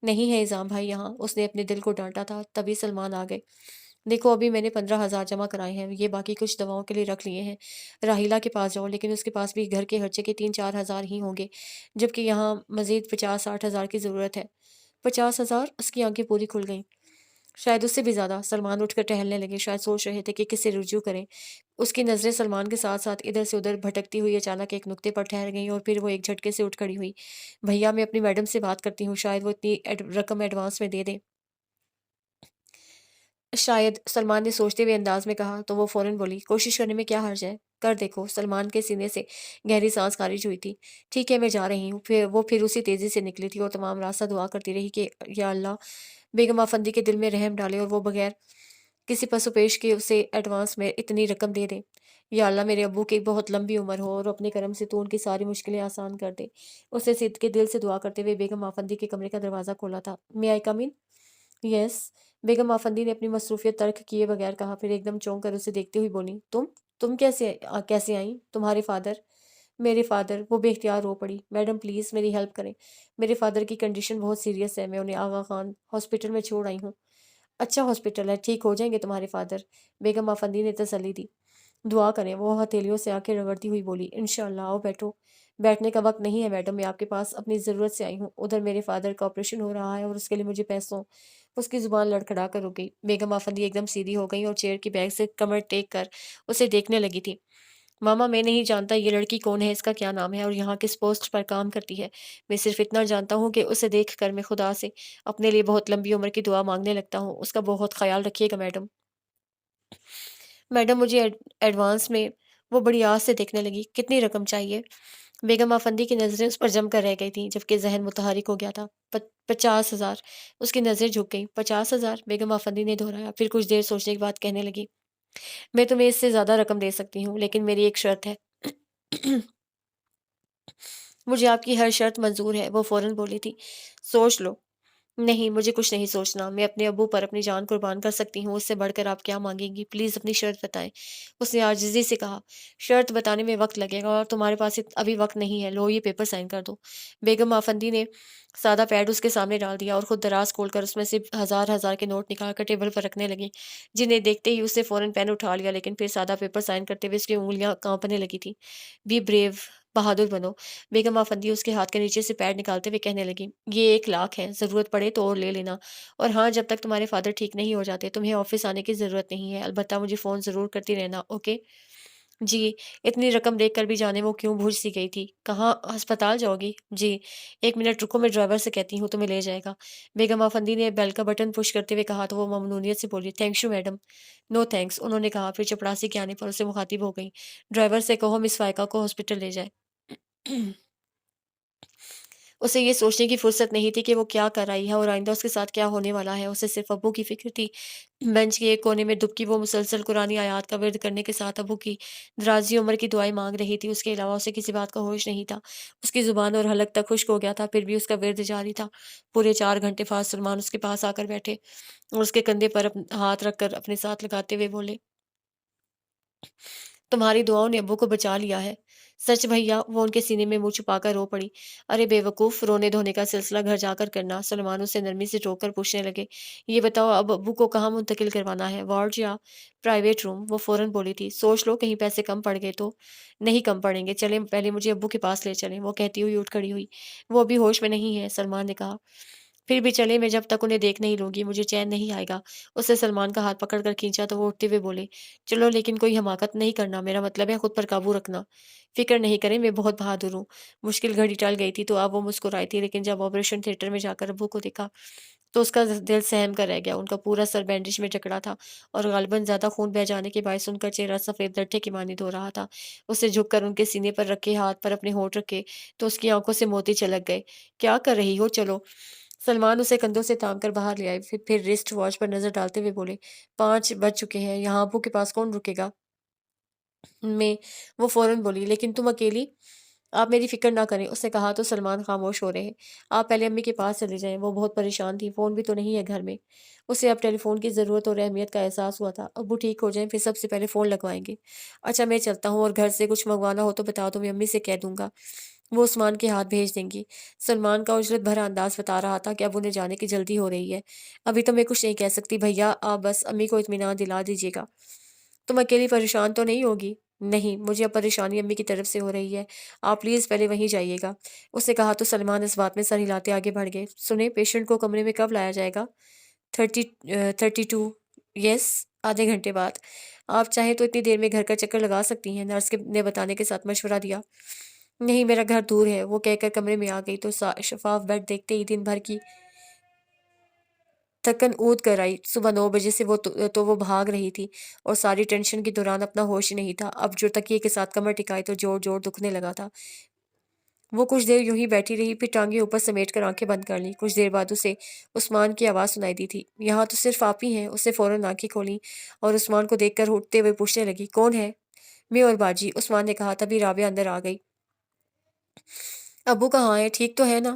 نہیں ہے اعظام بھائی یہاں، اس نے اپنے دل کو ڈانٹا تھا۔ تبھی سلمان آ گئے۔ دیکھو ابھی میں نے 15,000 جمع کرائے ہیں، یہ باقی کچھ دواؤں کے لیے رکھ لیے ہیں، راحیلہ کے پاس جاؤ، لیکن اس کے پاس بھی گھر کے خرچے کے 3-4 ہزار ہی ہوں گے، جبکہ یہاں مزید 50-60 ہزار کی ضرورت ہے۔ 50,000؟ اس کی آنکھیں پوری کھل گئیں۔ شاید اس سے بھی زیادہ۔ سلمان اٹھ کر ٹہلنے لگے، شاید سوچ رہے تھے کہ کس سے رجوع کریں۔ اس کی نظریں سلمان کے ساتھ ساتھ ادھر سے ادھر بھٹکتی ہوئی اچانک ایک نقطے پر ٹھہر گئیں اور پھر وہ ایک جھٹکے سے اٹھ کھڑی ہوئی۔ بھیا میں اپنی میڈم سے بات کرتی ہوں، شاید وہ اتنی رقم ایڈوانس میں دے دیں۔ شاید، سلمان نے سوچتے ہوئے انداز میں کہا تو وہ فوراً بولی، کوشش کرنے میں کیا حرج ہے، کر دیکھو۔ سلمان کے سینے سے گہری سانس خارج ہوئی تھی۔ ٹھیک ہے میں جا رہی ہوں۔ پھر اسی تیزی سے نکلی تھی اور تمام راستہ دعا کرتی رہی کہ یا اللہ بیگم آفندی کے دل میں رحم ڈالے اور وہ بغیر کسی پس و پیش کے اسے ایڈوانس میں اتنی رقم دے دے۔ یا اللہ میرے ابو کی بہت لمبی عمر ہو اور اپنے کرم سے تو ان کی ساری مشکلیں آسان کر دے۔ اس نے صدق کے دل سے دعا کرتے ہوئے بیگم آفندی کے کمرے کا دروازہ کھولا تھا۔ میں آئی کم ان؟ یس، بیگم آفندی نے اپنی مصروفیت ترک کیے بغیر کہا، پھر ایک دم چونک کر اسے دیکھتے ہوئی بولی، تم کیسے آئیں؟ تمہارے فادر؟ میرے فادر، وہ بے اختیار رو پڑی۔ میڈم پلیز میری ہیلپ کریں، میرے فادر کی کنڈیشن بہت سیریس ہے، میں انہیں آغا خان ہاسپٹل میں چھوڑ آئی ہوں۔ اچھا ہاسپٹل ہے، ٹھیک ہو جائیں گے تمہارے فادر، بیگم آفندی نے تسلی دی۔ دعا کریں، وہ ہتھیلیوں سے آنکھیں رگڑتی ہوئی بولی۔ انشاءاللہ، آؤ بیٹھو۔ بیٹھنے کا وقت نہیں ہے میڈم، میں آپ کے پاس اپنی ضرورت سے آئی ہوں۔ ادھر میرے فادر کا آپریشن ہو رہا ہے اور اس کے لیے مجھے پیسوں۔ اس کی زبان لڑکھڑا کر رک گئی۔ بیگم آفندی ایک دم سیدھی ہو گئی اور چیئر کی بیک سے کمر ٹیک کر اسے دیکھنے لگی تھی۔ ماما، میں نہیں جانتا یہ لڑکی کون ہے، اس کا کیا نام ہے اور یہاں کس پوسٹ پر کام کرتی ہے۔ میں صرف اتنا جانتا ہوں کہ اسے دیکھ کر میں خدا سے اپنے لیے بہت لمبی عمر کی دعا مانگنے لگتا ہوں۔ اس کا بہت خیال رکھیے گا میڈم۔ میڈم مجھے ایڈوانس میں، وہ بڑی آس سے دیکھنے لگی۔ کتنی رقم چاہیے؟ بیگم آفندی کی نظریں اس پر جم کر رہ گئی تھیں جبکہ ذہن متحرک ہو گیا تھا۔ 50,000۔ اس کی نظریں جھک گئیں۔ 50,000؟ بیگم آفندی نے دہرایا، پھر کچھ دیر سوچنے کے بعد کہنے لگی، میں تمہیں اس سے زیادہ رقم دے سکتی ہوں، لیکن میری ایک شرط ہے۔ مجھے آپ کی ہر شرط منظور ہے، وہ فوراً بولی تھی۔ سوچ لو۔ نہیں، مجھے کچھ نہیں سوچنا، میں اپنے ابو پر اپنی جان قربان کر سکتی ہوں، اس سے بڑھ کر آپ کیا مانگیں گی؟ پلیز اپنی شرط بتائیں۔ اس نے عاجزی سے کہا، شرط بتانے میں وقت لگے گا اور تمہارے پاس ابھی وقت نہیں ہے، لو یہ پیپر سائن کر دو۔ بیگم آفندی نے سادہ پیڈ اس کے سامنے ڈال دیا اور خود دراز کھول کر اس میں سے ہزار ہزار کے نوٹ نکال کر ٹیبل پر رکھنے لگی، جنہیں دیکھتے ہی اس نے فوراً پین اٹھا لیا، لیکن پھر سادہ پیپر سائن کرتے ہوئے اس کی انگلیاں کانپنے لگی تھیں۔ بی بریو، بہادر بنو۔ بیگم آفندی اس کے ہاتھ کے نیچے سے پیڈ نکالتے ہوئے کہنے لگی، یہ 1,00,000 ہے، ضرورت پڑے تو اور لے لینا، اور ہاں، جب تک تمہارے فادر ٹھیک نہیں ہو جاتے تمہیں آفس آنے کی ضرورت نہیں ہے، البتہ مجھے فون ضرور کرتی رہنا، اوکے؟ جی۔ اتنی رقم دیکھ کر بھی جانے وہ کیوں بھوج سی گئی تھی۔ کہاں، ہسپتال جاؤ گی؟ جی۔ 1 منٹ رکو، میں ڈرائیور سے کہتی ہوں، تمہیں لے جائے گا۔ بیگم آفندی نے بیل کا بٹن پش کرتے ہوئے کہا تو وہ ممنونیت سے بولی، thanks you madam. No thanks, انہوں نے کہا، پھر چپڑاسی کے آنے پر اسے مخاطب ہو گئی، ڈرائیور سے کہو مس فائقہ کو ہاسپٹل لے جائے۔ اسے یہ سوچنے کی فرصت نہیں تھی کہ وہ کیا کر رہی ہے اور آئندہ اس کے ساتھ کیا ہونے والا ہے۔ اسے صرف ابو کی فکر تھی۔ بینچ کے ایک کونے میں دبکی وہ مسلسل قرآنی آیات کا ورد کرنے کے ساتھ ابو کی درازی عمر کی دعائیں مانگ رہی تھی۔ اس کے علاوہ اسے کسی بات کا ہوش نہیں تھا۔ اس کی زبان اور حلق تک خشک ہو گیا تھا، پھر بھی اس کا ورد جاری تھا۔ پورے 4 گھنٹے بعد سلمان اس کے پاس آ کر بیٹھے اور اس کے کندھے پر ہاتھ رکھ کر اپنے ساتھ لگاتے ہوئے بولے، تمہاری دعاؤں نے ابو کو بچا لیا ہے۔ سچ بھیا؟ وہ ان کے سینے میں منہ چھپا کر رو پڑی۔ ارے بے وقوف، رونے دھونے کا سلسلہ گھر جا کر کرنا۔ سلمان اسے نرمی سے ٹوک کر پوچھنے لگے، یہ بتاؤ اب ابو کو کہاں منتقل کروانا ہے، وارڈ یا پرائیویٹ روم؟ وہ فوراً بولی تھی، سوچ لو، کہیں پیسے کم پڑ گئے تو۔ نہیں کم پڑیں گے، چلیں پہلے مجھے ابو کے پاس لے چلیں، وہ کہتی ہوئی اٹھ کھڑی ہوئی۔ وہ ابھی ہوش میں نہیں ہے، سلمان نے کہا۔ پھر بھی چلے، میں جب تک انہیں دیکھ نہیں لوں گی مجھے چین نہیں آئے گا۔ اس نے سلمان کا ہاتھ پکڑ کر کھینچا تو وہ اٹھتے ہوئے بولے، چلو لیکن کوئی حماقت نہیں کرنا، میرا مطلب ہے خود پر قابو رکھنا۔ فکر نہیں کریں، میں بہت بہادر ہوں۔ مشکل گھڑی ٹل گئی تھی تو اب وہ مسکرائی تھی، لیکن جب آپریشن تھیٹر میں جا کر ابو کو دیکھا تو اس کا دل سہم کر رہ گیا۔ ان کا پورا سر بینڈیج میں جکڑا تھا اور غالباً زیادہ خون بہہ جانے کے باعث ان کا چہرہ سفید دٹھے کی مانند ہو رہا تھا۔ اسے جھک کر ان کے سینے پر رکھے ہاتھ پر اپنے ہونٹ رکھے تو اس کی آنکھوں سے موتی چھلک گئے۔ کیا کر رہی ہو، چلو۔ سلمان اسے کندھوں سے تھام کر باہر لے آئے، پھر رسٹ واچ پر نظر ڈالتے ہوئے بولے، 5 بج چکے ہیں، یہاں ابو کے پاس کون رکے گا؟ میں، وہ فوراً بولی، لیکن تم اکیلی؟ آپ میری فکر نہ کریں، اس نے کہا تو سلمان خاموش ہو رہے، آپ پہلے امی کے پاس چلے جائیں، وہ بہت پریشان تھی، فون بھی تو نہیں ہے گھر میں۔ اسے اب ٹیلی فون کی ضرورت اور اہمیت کا احساس ہوا تھا۔ ابو ٹھیک ہو جائیں پھر سب سے پہلے فون لگوائیں گے۔ اچھا میں چلتا ہوں، اور گھر سے کچھ منگوانا ہو تو بتا دو، میں امی سے کہہ دوں گا، وہ عثمان کے ہاتھ بھیج دیں گی۔ سلمان کا اجلت بھرا انداز بتا رہا تھا کہ اب انہیں جانے کی جلدی ہو رہی ہے۔ ابھی تو میں کچھ نہیں کہہ سکتی بھیا، آپ بس امی کو اطمینان دلا دیجیے گا۔ تم اکیلی پریشان تو نہیں ہوگی؟ نہیں، مجھے اب پریشانی امی کی طرف سے ہو رہی ہے، آپ پلیز پہلے وہیں جائیے گا۔ اس نے کہا تو سلمان اس بات میں سر ہلاتے آگے بڑھ گئے۔ سنیں، پیشنٹ کو کمرے میں کب لایا جائے گا؟ 32، یس، آدھے گھنٹے بعد۔ آپ چاہیں تو اتنی دیر میں گھر کا چکر لگا سکتی ہیں، نرس نے بتانے کے ساتھ مشورہ دیا۔ نہیں، میرا گھر دور ہے، وہ کہہ کر کمرے میں آ گئی تو شفاف بیڈ دیکھتے ہی دن بھر کی تھکن اود کر آئی۔ صبح 9 بجے سے وہ بھاگ رہی تھی اور ساری ٹینشن کے دوران اپنا ہوش ہی نہیں تھا۔ اب جو تکیے کے ساتھ کمر ٹکائی تو جوڑ جوڑ دکھنے لگا تھا۔ وہ کچھ دیر یوں ہی بیٹھی رہی، پھر ٹانگیں اوپر سمیٹ کر آنکھیں بند کر لیں۔ کچھ دیر بعد اسے عثمان کی آواز سنائی دی تھی، یہاں تو صرف آپ ہی ہیں۔ اس نے فوراً آنکھیں کھولیں اور عثمان کو دیکھ کر اٹھتے ہوئے پوچھنے لگی، کون ہے؟ میں اور باجی، عثمان نے کہا۔ تبھی رابعہ اندر آ گئی۔ ابو کہاں ہیں، ٹھیک تو ہے نا؟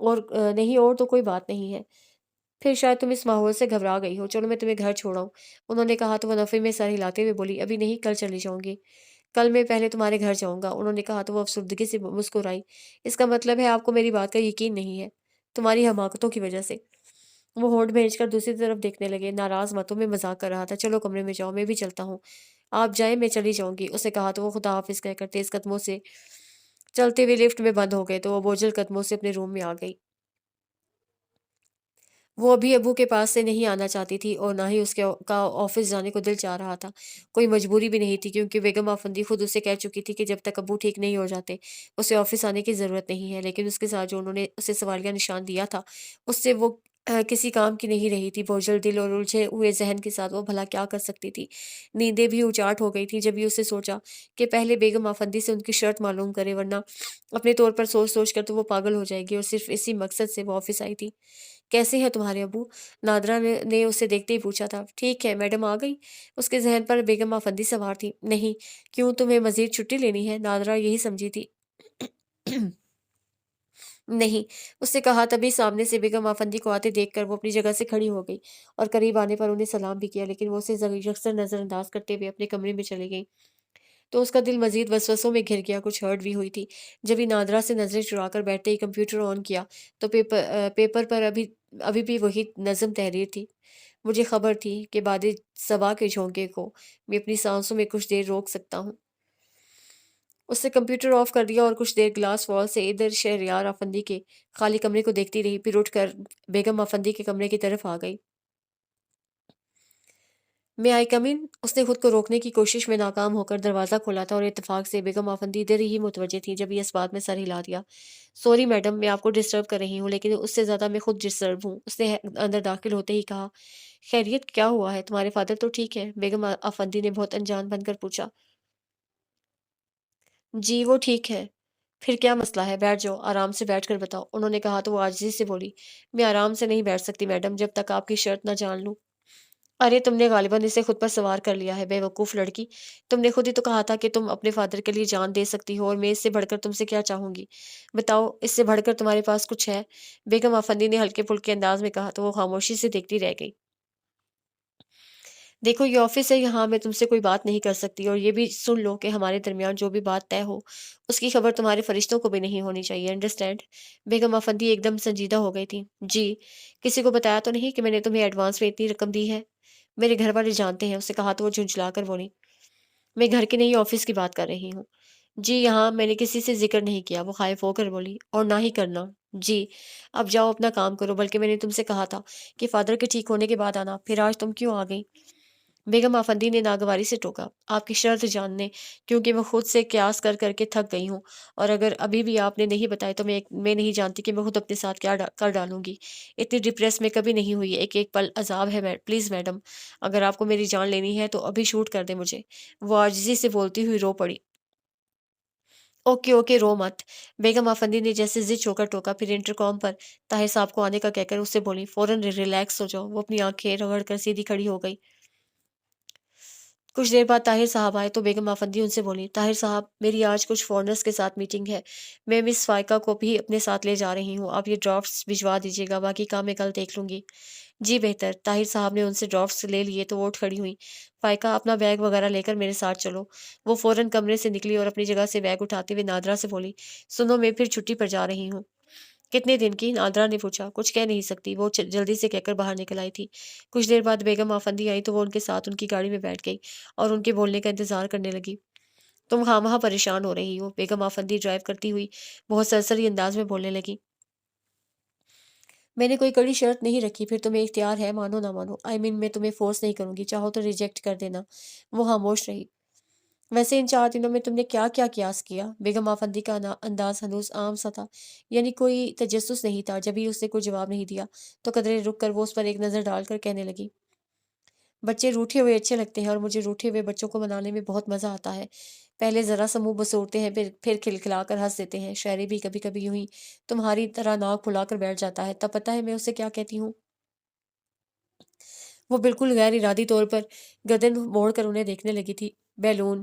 اور نہیں اور تو کوئی بات نہیں ہے، پھر شاید تم اس ماحول سے گھبرا گئی ہو، چلو میں تمہیں گھر چھوڑاؤں۔ انہوں نے کہا تو وہ نفے میں سر ہلاتے ہوئے بولی، ابھی نہیں، کل چلی جاؤں گی، کل میں پہلے تمہارے گھر جاؤں گا۔ انہوں نے کہا تو وہ افسردگی سے مسکرائی، اس کا مطلب ہے آپ کو میری بات کا یقین نہیں ہے، تمہاری حماقتوں کی وجہ سے۔ وہ ہونٹ بھیج کر دوسری طرف دیکھنے لگے، ناراض متوں میں مذاق کر رہا تھا، چلو کمرے میں جاؤ، میں بھی چلتا ہوں، آپ جائیں میں چلی جاؤں گی۔ اسے کہا تو وہ خدا حافظ کہہ کر تیز قدموں سے چلتے ہوئے لفٹ میں بند ہو گئے تو وہ بوجھل قدموں سے اپنے روم میں آ گئی۔ وہ ابھی ابو کے پاس سے نہیں آنا چاہتی تھی اور نہ ہی اس کا آفس جانے کو دل چاہ رہا تھا، کوئی مجبوری بھی نہیں تھی کیونکہ بیگم آفندی خود اسے کہہ چکی تھی کہ جب تک ابو ٹھیک نہیں ہو جاتے اسے آفس آنے کی ضرورت نہیں ہے، لیکن اس کے ساتھ جو انہوں نے اسے سوالیہ نشان دیا تھا اس سے وہ کسی کام کی نہیں رہی تھی۔ بوجھل دل اور الجھے ہوئے ذہن کے ساتھ وہ بھلا کیا کر سکتی تھی؟ نیندیں بھی اچاٹ ہو گئی تھی جب یہ اسے سوچا کہ پہلے بیگم آفندی سے ان کی شرط معلوم کرے، ورنہ اپنے طور پر سوچ سوچ کر تو وہ پاگل ہو جائے گی، اور صرف اسی مقصد سے وہ آفس آئی تھی۔ کیسے ہیں تمہارے ابو؟ نادرا نے اسے دیکھتے ہی پوچھا تھا۔ ٹھیک ہے، میڈم آ گئی؟ اس کے ذہن پر بیگم آفندی سوار تھی۔ نہیں، کیوں، تمہیں مزید چھٹی لینی ہے؟ نادرا یہی سمجھی تھی۔ نہیں، اس نے کہا، تبھی سامنے سے بیگم آفندی کو آتے دیکھ کر وہ اپنی جگہ سے کھڑی ہو گئی اور قریب آنے پر انہیں سلام بھی کیا، لیکن وہ اسے یکسر نظر انداز کرتے ہوئے اپنے کمرے میں چلی گئی تو اس کا دل مزید وسوسوں میں گھر گیا۔ کچھ ہرٹ بھی ہوئی تھی جب ہی نادرا سے نظریں چرا کر بیٹھتے ہی کمپیوٹر آن کیا تو پیپر پر ابھی بھی وہی نظم تحریر تھی۔ مجھے خبر تھی کہ بعد صبا کے جھونکے کو میں اپنی سانسوں میں کچھ دیر روک سکتا ہوں۔ اس نے کمپیوٹر آف کر دیا اور کچھ دیر گلاس وال سے ادھر شہریار آفندی کے خالی کمرے کو دیکھتی رہی، پھر اٹھ کر بیگم آفندی کے کمرے کی طرف آ گئی۔ میں آئی کم ان؟ اس نے خود کو روکنے کی کوشش میں ناکام ہو کر دروازہ کھولا تھا اور اتفاق سے بیگم آفندی ادھر ہی متوجہ تھی جب یہ اس بات میں سر ہلا دیا۔ سوری میڈم، میں آپ کو ڈسٹرب کر رہی ہوں، لیکن اس سے زیادہ میں خود ڈسٹرب ہوں، اس نے اندر داخل ہوتے ہی کہا۔ خیریت، کیا ہوا ہے؟ تمہارے فادر تو ٹھیک ہے؟ بیگم آفندی نے بہت انجان بن کر پوچھا۔ جی وہ ٹھیک ہے۔ پھر کیا مسئلہ ہے؟ بیٹھ جاؤ، آرام سے بیٹھ کر بتاؤ، انہوں نے کہا تو وہ عاجزی سے بولی۔ میں آرام سے نہیں بیٹھ سکتی میڈم جب تک آپ کی شرط نہ جان لوں۔ ارے تم نے غالباً اسے خود پر سوار کر لیا ہے، بے وقوف لڑکی، تم نے خود ہی تو کہا تھا کہ تم اپنے فادر کے لیے جان دے سکتی ہو، اور میں اس سے بڑھ کر تم سے کیا چاہوں گی؟ بتاؤ، اس سے بڑھ کر تمہارے پاس کچھ ہے؟ بیگم آفندی نے ہلکے پھلکے انداز میں کہا تو وہ خاموشی سے دیکھتی رہ گئی۔ دیکھو یہ آفس ہے، یہاں میں تم سے کوئی بات نہیں کر سکتی، اور یہ بھی سن لو کہ ہمارے درمیان جو بھی بات طے ہو اس کی خبر تمہارے فرشتوں کو بھی نہیں ہونی چاہیے، انڈرسٹینڈ؟ بیگم آفندی ایک دم سنجیدہ ہو گئی تھی۔ جی، کسی کو بتایا تو نہیں کہ میں نے تمہیں ایڈوانس میں اتنی رقم دی ہے؟ میرے گھر والے جانتے ہیں، اسے کہا تو وہ جھنجھلا کر بولی۔ میں گھر کی نہیں آفس کی بات کر رہی ہوں۔ جی یہاں میں نے کسی سے ذکر نہیں کیا، وہ خائف ہو کر بولی، اور نہ ہی کرنا۔ جی اب جاؤ اپنا کام کرو، بلکہ میں نے تم سے کہا تھا کہ فادر کے ٹھیک ہونے کے بعد آنا، پھر آج تم کیوں آ گئی؟ بیگم آفندی نے ناگواری سے ٹوکا۔ آپ کی شرط جاننے، کیونکہ میں خود سے قیاس کر کر کے تھک گئی ہوں، اور اگر ابھی بھی آپ نے نہیں بتائے تو میں نہیں جانتی کہ میں خود اپنے ساتھ کیا کر ڈالوں گی۔ اتنی ڈپریس میں کبھی نہیں ہوئی، ایک ایک پل عذاب ہے۔ پلیز میڈم، اگر آپ کو میری جان لینی ہے تو ابھی شوٹ کر دیں مجھے۔ وہ عاجزی سے بولتی ہوئی رو پڑی۔ اوکے اوکے، رو مت، بیگم آفندی نے جیسے ضد ہو کر ٹوکا، پھر انٹرکام پر طاہر صاحب کو آنے کا کہہ کر اس سے بولی، فوراً ریلیکس ہو جاؤ۔ وہ اپنی آنکھیں رگڑ کر سیدھی کھڑی ہو گئی۔ کچھ دیر بعد طاہر صاحب آئے تو بیگم آفندی ان سے بولی، طاہر صاحب، میری آج کچھ فورنرز کے ساتھ میٹنگ ہے، میں مس فائقہ کو بھی اپنے ساتھ لے جا رہی ہوں، آپ یہ ڈرافٹس بھجوا دیجیے گا، باقی کام میں کل دیکھ لوں گی۔ جی بہتر۔ طاہر صاحب نے ان سے ڈرافٹس لے لیے تو وہ اٹھ کھڑی ہوئی۔ فائقہ، اپنا بیگ وغیرہ لے کر میرے ساتھ چلو۔ وہ فوراً کمرے سے نکلی اور اپنی جگہ سے بیگ اٹھاتے ہوئے نادرا سے بولی، سنو میں پھر چھٹی پر جا رہی ہوں۔ کتنے دن کی؟ نادرا نے پوچھا۔ کچھ کہہ نہیں سکتی، وہ جلدی سے کہہ کر باہر نکل آئی تھی۔ کچھ دیر بعد بیگم آفندی آئی تو وہ ان کے ساتھ ان کی گاڑی میں بیٹھ گئی اور ان کے بولنے کا انتظار کرنے لگی۔ تم خواہ پریشان ہو رہی ہو، بیگم آفندی ڈرائیو کرتی ہوئی بہت سرسری انداز میں بولنے لگی۔ میں نے کوئی کڑی شرط نہیں رکھی، پھر تمہیں اختیار ہے، مانو نہ مانو، میں تمہیں فورس نہیں کروں گی، چاہو تو ریجیکٹ کر دینا۔ وہ خاموش رہی۔ ویسے ان 4 دنوں میں تم نے کیا کیا قیاس کیا؟ بیگم آفندی کا انداز ہنوز عام سا تھا، یعنی کوئی تجسس نہیں تھا۔ جب ہی اس نے کوئی جواب نہیں دیا تو قدرے رک کر وہ اس پر ایک نظر ڈال کر کہنے لگی، بچے روٹھے ہوئے اچھے لگتے ہیں، اور مجھے روٹھے ہوئے بچوں کو منانے میں بہت مزہ آتا ہے۔ پہلے ذرا سا منہ بسورتے ہیں، پھر کھلکھلا کر ہنس دیتے ہیں۔ شاعری بھی کبھی کبھی یوں ہی تمہاری طرح ناک پھلا کر بیٹھ جاتا ہے۔ تب پتہ ہے میں اسے کیا کہتی ہوں؟ وہ بالکل غیر ارادی طور پر گردن موڑ کر انہیں دیکھنے لگی تھی۔ بیلون،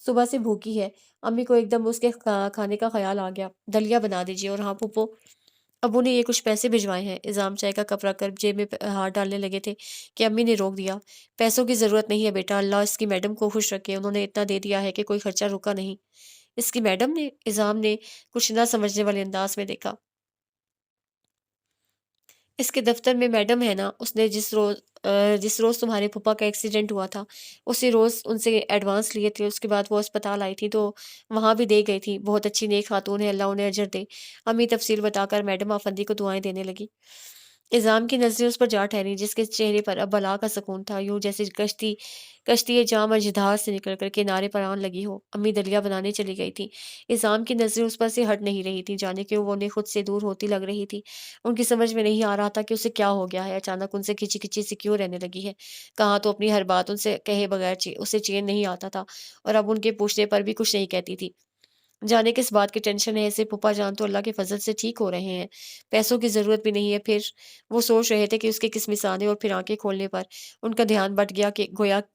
صبح سے بھوکی ہے۔ امی کو ایک دم اس کے کھانے کا خیال آ گیا۔ دلیا بنا دیجیے، اور ہاں پھپھو، ابو نے یہ کچھ پیسے بھجوائے ہیں۔ اذام چائے کا کپ رکھ کر جیب میں ہاتھ ڈالنے لگے تھے کہ امی نے روک دیا۔ پیسوں کی ضرورت نہیں ہے بیٹا، اللہ اس کی میڈم کو خوش رکھے، انہوں نے اتنا دے دیا ہے کہ کوئی خرچہ رکا نہیں۔ اس کی میڈم نے؟ اذام نے کچھ نہ سمجھنے والے انداز میں دیکھا۔ اس کے دفتر میں میڈم ہے نا، اس نے جس روز تمہارے پھپھا کا ایکسیڈنٹ ہوا تھا اسی روز ان سے ایڈوانس لیے تھے، اس کے بعد وہ اسپتال آئی تھی تو وہاں بھی دے گئی تھی۔ بہت اچھی نیک خاتون ہے، اللہ انہیں اجر دے۔ امی تفصیل بتا کر میڈم افندی کو دعائیں دینے لگی۔ اذام کی نظریں اس پر جا ٹھہری، جس کے چہرے پر اب بلا کا سکون تھا، یوں جیسے کشتی جام اجدہار سے نکل کر کنارے پر آن لگی ہو۔ امی دلیا بنانے چلی گئی تھی۔ اذام کی نظریں اس پر سے ہٹ نہیں رہی تھی، جانے کیوں وہ انہیں خود سے دور ہوتی لگ رہی تھی۔ ان کی سمجھ میں نہیں آ رہا تھا کہ اسے کیا ہو گیا ہے، اچانک ان سے کھچی کھچی سی کیوں رہنے لگی ہے۔ کہاں تو اپنی ہر بات ان سے کہے بغیر اسے چین نہیں آتا تھا، اور اب ان کے پوچھنے پر بھی کچھ نہیں کہتی تھی۔ جانے کس بات کی ٹینشن ہے اسے، پھپھا جان تو اللہ کے فضل سے ٹھیک ہو رہے ہیں، پیسوں کی ضرورت بھی نہیں ہے۔ پھر وہ سوچ رہے تھے کہ اس کے قسم آنے، اور پھر آنکھیں کھولنے پر ان کا دھیان بٹ گیا کہ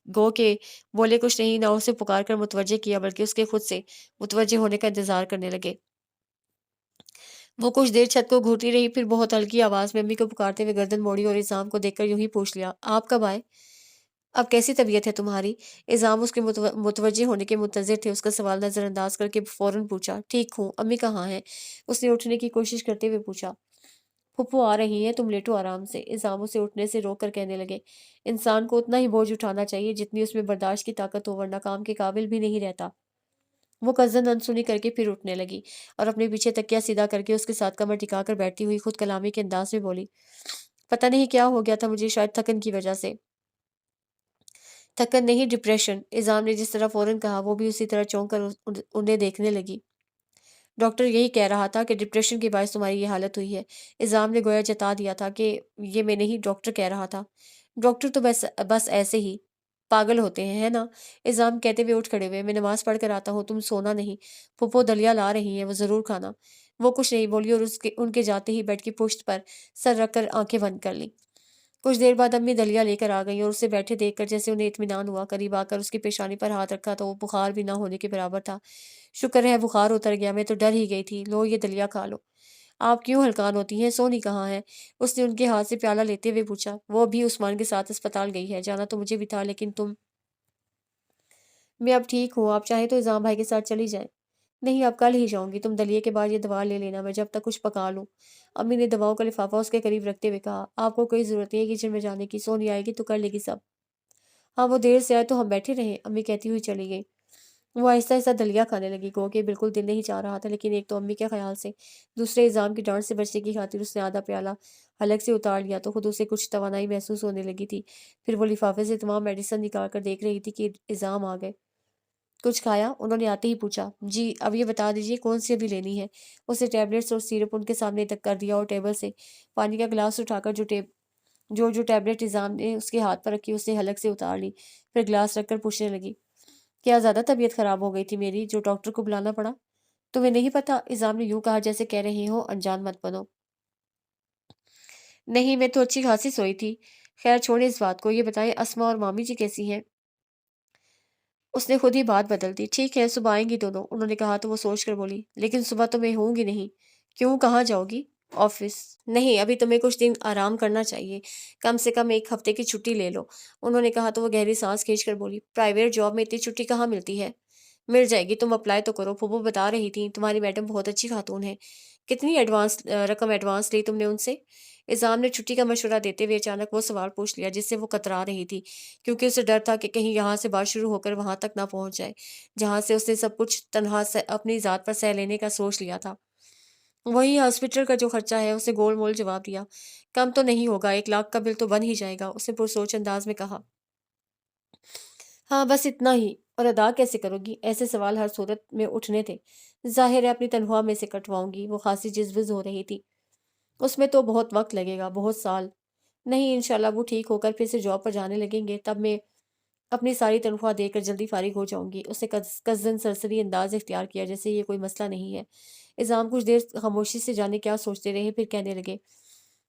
گو کہ بولے کچھ نہیں، نہ اسے پکار کر متوجہ کیا بلکہ اس کے خود سے متوجہ ہونے کا انتظار کرنے لگے۔ وہ کچھ دیر چھت کو گھورتی رہی، پھر بہت ہلکی آواز میں امی کو پکارتے ہوئے گردن موڑی اور اذام کو دیکھ کر یوں ہی پوچھ لیا، آپ کب آئے؟ اب کیسی طبیعت ہے تمہاری؟ اذام اس کے متوجہ ہونے کے منتظر تھے، اس کا سوال نظر انداز کر کے فوراً پوچھا، ٹھیک ہوں، امی کہاں ہیں؟ اس نے اٹھنے کی کوشش کرتے ہوئے پوچھا۔ پھپھو آ رہی ہیں، تم لیٹو آرام سے۔ اذام اسے اٹھنے سے روک کر کہنے لگے، انسان کو اتنا ہی بوجھ اٹھانا چاہیے جتنی اس میں برداشت کی طاقت ہو، ورنہ کام کے قابل بھی نہیں رہتا۔ وہ قصدن انسنی کر کے پھر اٹھنے لگی، اور اپنے پیچھے تکیہ سیدھا کر کے اس کے ساتھ کمر ٹکا کر بیٹھتی ہوئی خود کلامی کے انداز میں بولی، پتہ نہیں کیا ہو گیا تھا مجھے، شاید تھکن کی وجہ سے۔ تھکن نہیں، ڈپریشن۔ اذام نے جس طرح فوراً کہا، وہ بھی اسی طرح چونک کر انہیں دیکھنے لگی۔ ڈاکٹر یہی کہہ رہا تھا کہ ڈپریشن کے باعث تمہاری یہ حالت ہوئی ہے۔ اذام نے گویا جتا دیا تھا کہ یہ میں نہیں، ڈاکٹر کہہ رہا تھا۔ ڈاکٹر تو بس ایسے ہی پاگل ہوتے ہیں، ہے نا؟ اذام کہتے ہوئے اٹھ کھڑے ہوئے، میں نماز پڑھ کر آتا ہوں، تم سونا نہیں۔ پھپھو دلیا لا رہی ہیں، وہ ضرور کھانا۔ وہ کچھ نہیں بولی، اور ان کے جاتے ہی بیڈ کی پشت پر سر رکھ کر آنکھیں بند کر لیں۔ کچھ دیر بعد امی دلیا لے کر آ گئیں، اور اسے بیٹھے دیکھ کر جیسے انہیں اطمینان ہوا، قریب آ کر اس کی پیشانی پر ہاتھ رکھا تو وہ بخار بھی نہ ہونے کے برابر تھا۔ شکر ہے بخار اتر گیا، میں تو ڈر ہی گئی تھی۔ لو یہ دلیا کھا لو۔ آپ کیوں ہلکان ہوتی ہیں؟ سونی کہاں ہے؟ اس نے ان کے ہاتھ سے پیالہ لیتے ہوئے پوچھا۔ وہ بھی عثمان کے ساتھ اسپتال گئی ہے، جانا تو مجھے بھی تھا لیکن میں اب ٹھیک ہوں، آپ چاہیں تو اذام بھائی کے ساتھ چلی جائیں۔ نہیں، اب کل ہی جاؤں گی، تم دلیے کے بعد یہ دوا لے لینا، میں جب تک کچھ پکا لوں۔ امی نے دواؤں کا لفافہ اس کے قریب رکھتے ہوئے کہا، آپ کو کوئی ضرورت نہیں ہے کچن میں جانے کی، سونی آئے گی تو کر لے گی سب۔ ہاں، وہ دیر سے آئے تو ہم بیٹھے رہیں، امی کہتی ہوئی چلی گئی۔ وہ آہستہ آہستہ دلیا کھانے لگی، گو کہ بالکل دل نہیں چاہ رہا تھا، لیکن ایک تو امی کے خیال سے، دوسرے اذام کی ڈانٹ سے بچنے کی خاطر اس نے آدھا پیالہ حلق سے اتار لیا تو خود اسے کچھ توانائی محسوس ہونے لگی تھی۔ پھر وہ لفافے سے تمام میڈیسن نکال کر دیکھ رہی تھی کہ اذام آ گئے۔ کچھ کھایا؟ انہوں نے آتے ہی پوچھا۔ جی، اب یہ بتا دیجیے کون سی ابھی لینی ہے؟ اس نے ٹیبلٹس اور سیرپ ان کے سامنے تک کر دیا، اور ٹیبل سے پانی کا گلاس اٹھا کر جو ٹیبلٹ اذام نے اس کے ہاتھ پر رکھی اس نے حلق سے اتار لی، پھر گلاس رکھ کر پوچھنے لگی، کیا زیادہ طبیعت خراب ہو گئی تھی میری جو ڈاکٹر کو بلانا پڑا؟ تمہیں نہیں پتا؟ اذام نے یوں کہا جیسے کہہ رہے ہو انجان مت بنو۔ نہیں، میں تو اچھی خاصی سوئی تھی۔ خیر چھوڑیں اس بات کو، یہ بتائیں اسما اور مامی جی کیسی ہیں؟ اس نے خود ہی بات بدل دی، ٹھیک ہے، صبح آئیں گی دونوں، انہوں نے کہا تو وہ سوچ کر بولی، لیکن صبح تو میں ہوں گی نہیں۔ کیوں، کہاں جاؤ گی؟ آفس۔ نہیں، ابھی تمہیں کچھ دن آرام کرنا چاہیے، کم سے کم ایک ہفتے کی چھٹی لے لو، انہوں نے کہا تو وہ گہری سانس کھینچ کر بولی، پرائیویٹ جاب میں اتنی چھٹی کہاں ملتی ہے؟ مل جائے گی، تم اپلائی تو کرو، پھوپھو بتا رہی تھی تمہاری میڈم بہت اچھی خاتون ہے۔ کتنی رقم ایڈوانس لی تم نے ان سے؟ اذام نے چھٹی کا مشورہ دیتے ہوئے اچانک وہ سوال پوچھ لیا جس سے وہ کترا رہی تھی، کیونکہ اسے ڈر تھا کہ کہیں یہاں سے بات شروع ہو کر وہاں تک نہ پہنچ جائے جہاں سے اس نے سب کچھ تنہا اپنی ذات پر سہ لینے کا سوچ لیا تھا۔ وہی ہاسپٹل کا جو خرچہ ہے، اسے گول مول جواب دیا، کم تو نہیں ہوگا، 1 لاکھ کا بل تو بن ہی جائے گا، اس نے پرسوچ انداز میں کہا۔ ہاں، بس اتنا ہی، اور ادا کیسے کرو گی؟ ایسے سوال ہر صورت میں اٹھنے تھے۔ ظاہر ہے اپنی تنخواہ میں سے کٹواؤں گی، وہ خاصی جزوز ہو رہی تھی۔ اس میں تو بہت وقت لگے گا، بہت سال۔ نہیں، انشاءاللہ وہ ٹھیک ہو کر پھر سے جاب پر جانے لگیں گے، تب میں اپنی ساری تنخواہ دے کر جلدی فارغ ہو جاؤں گی۔ اس نے قصدن سرسری انداز اختیار کیا جیسے یہ کوئی مسئلہ نہیں ہے۔ اذام کچھ دیر خاموشی سے جانے کیا سوچتے رہے، پھر کہنے لگے،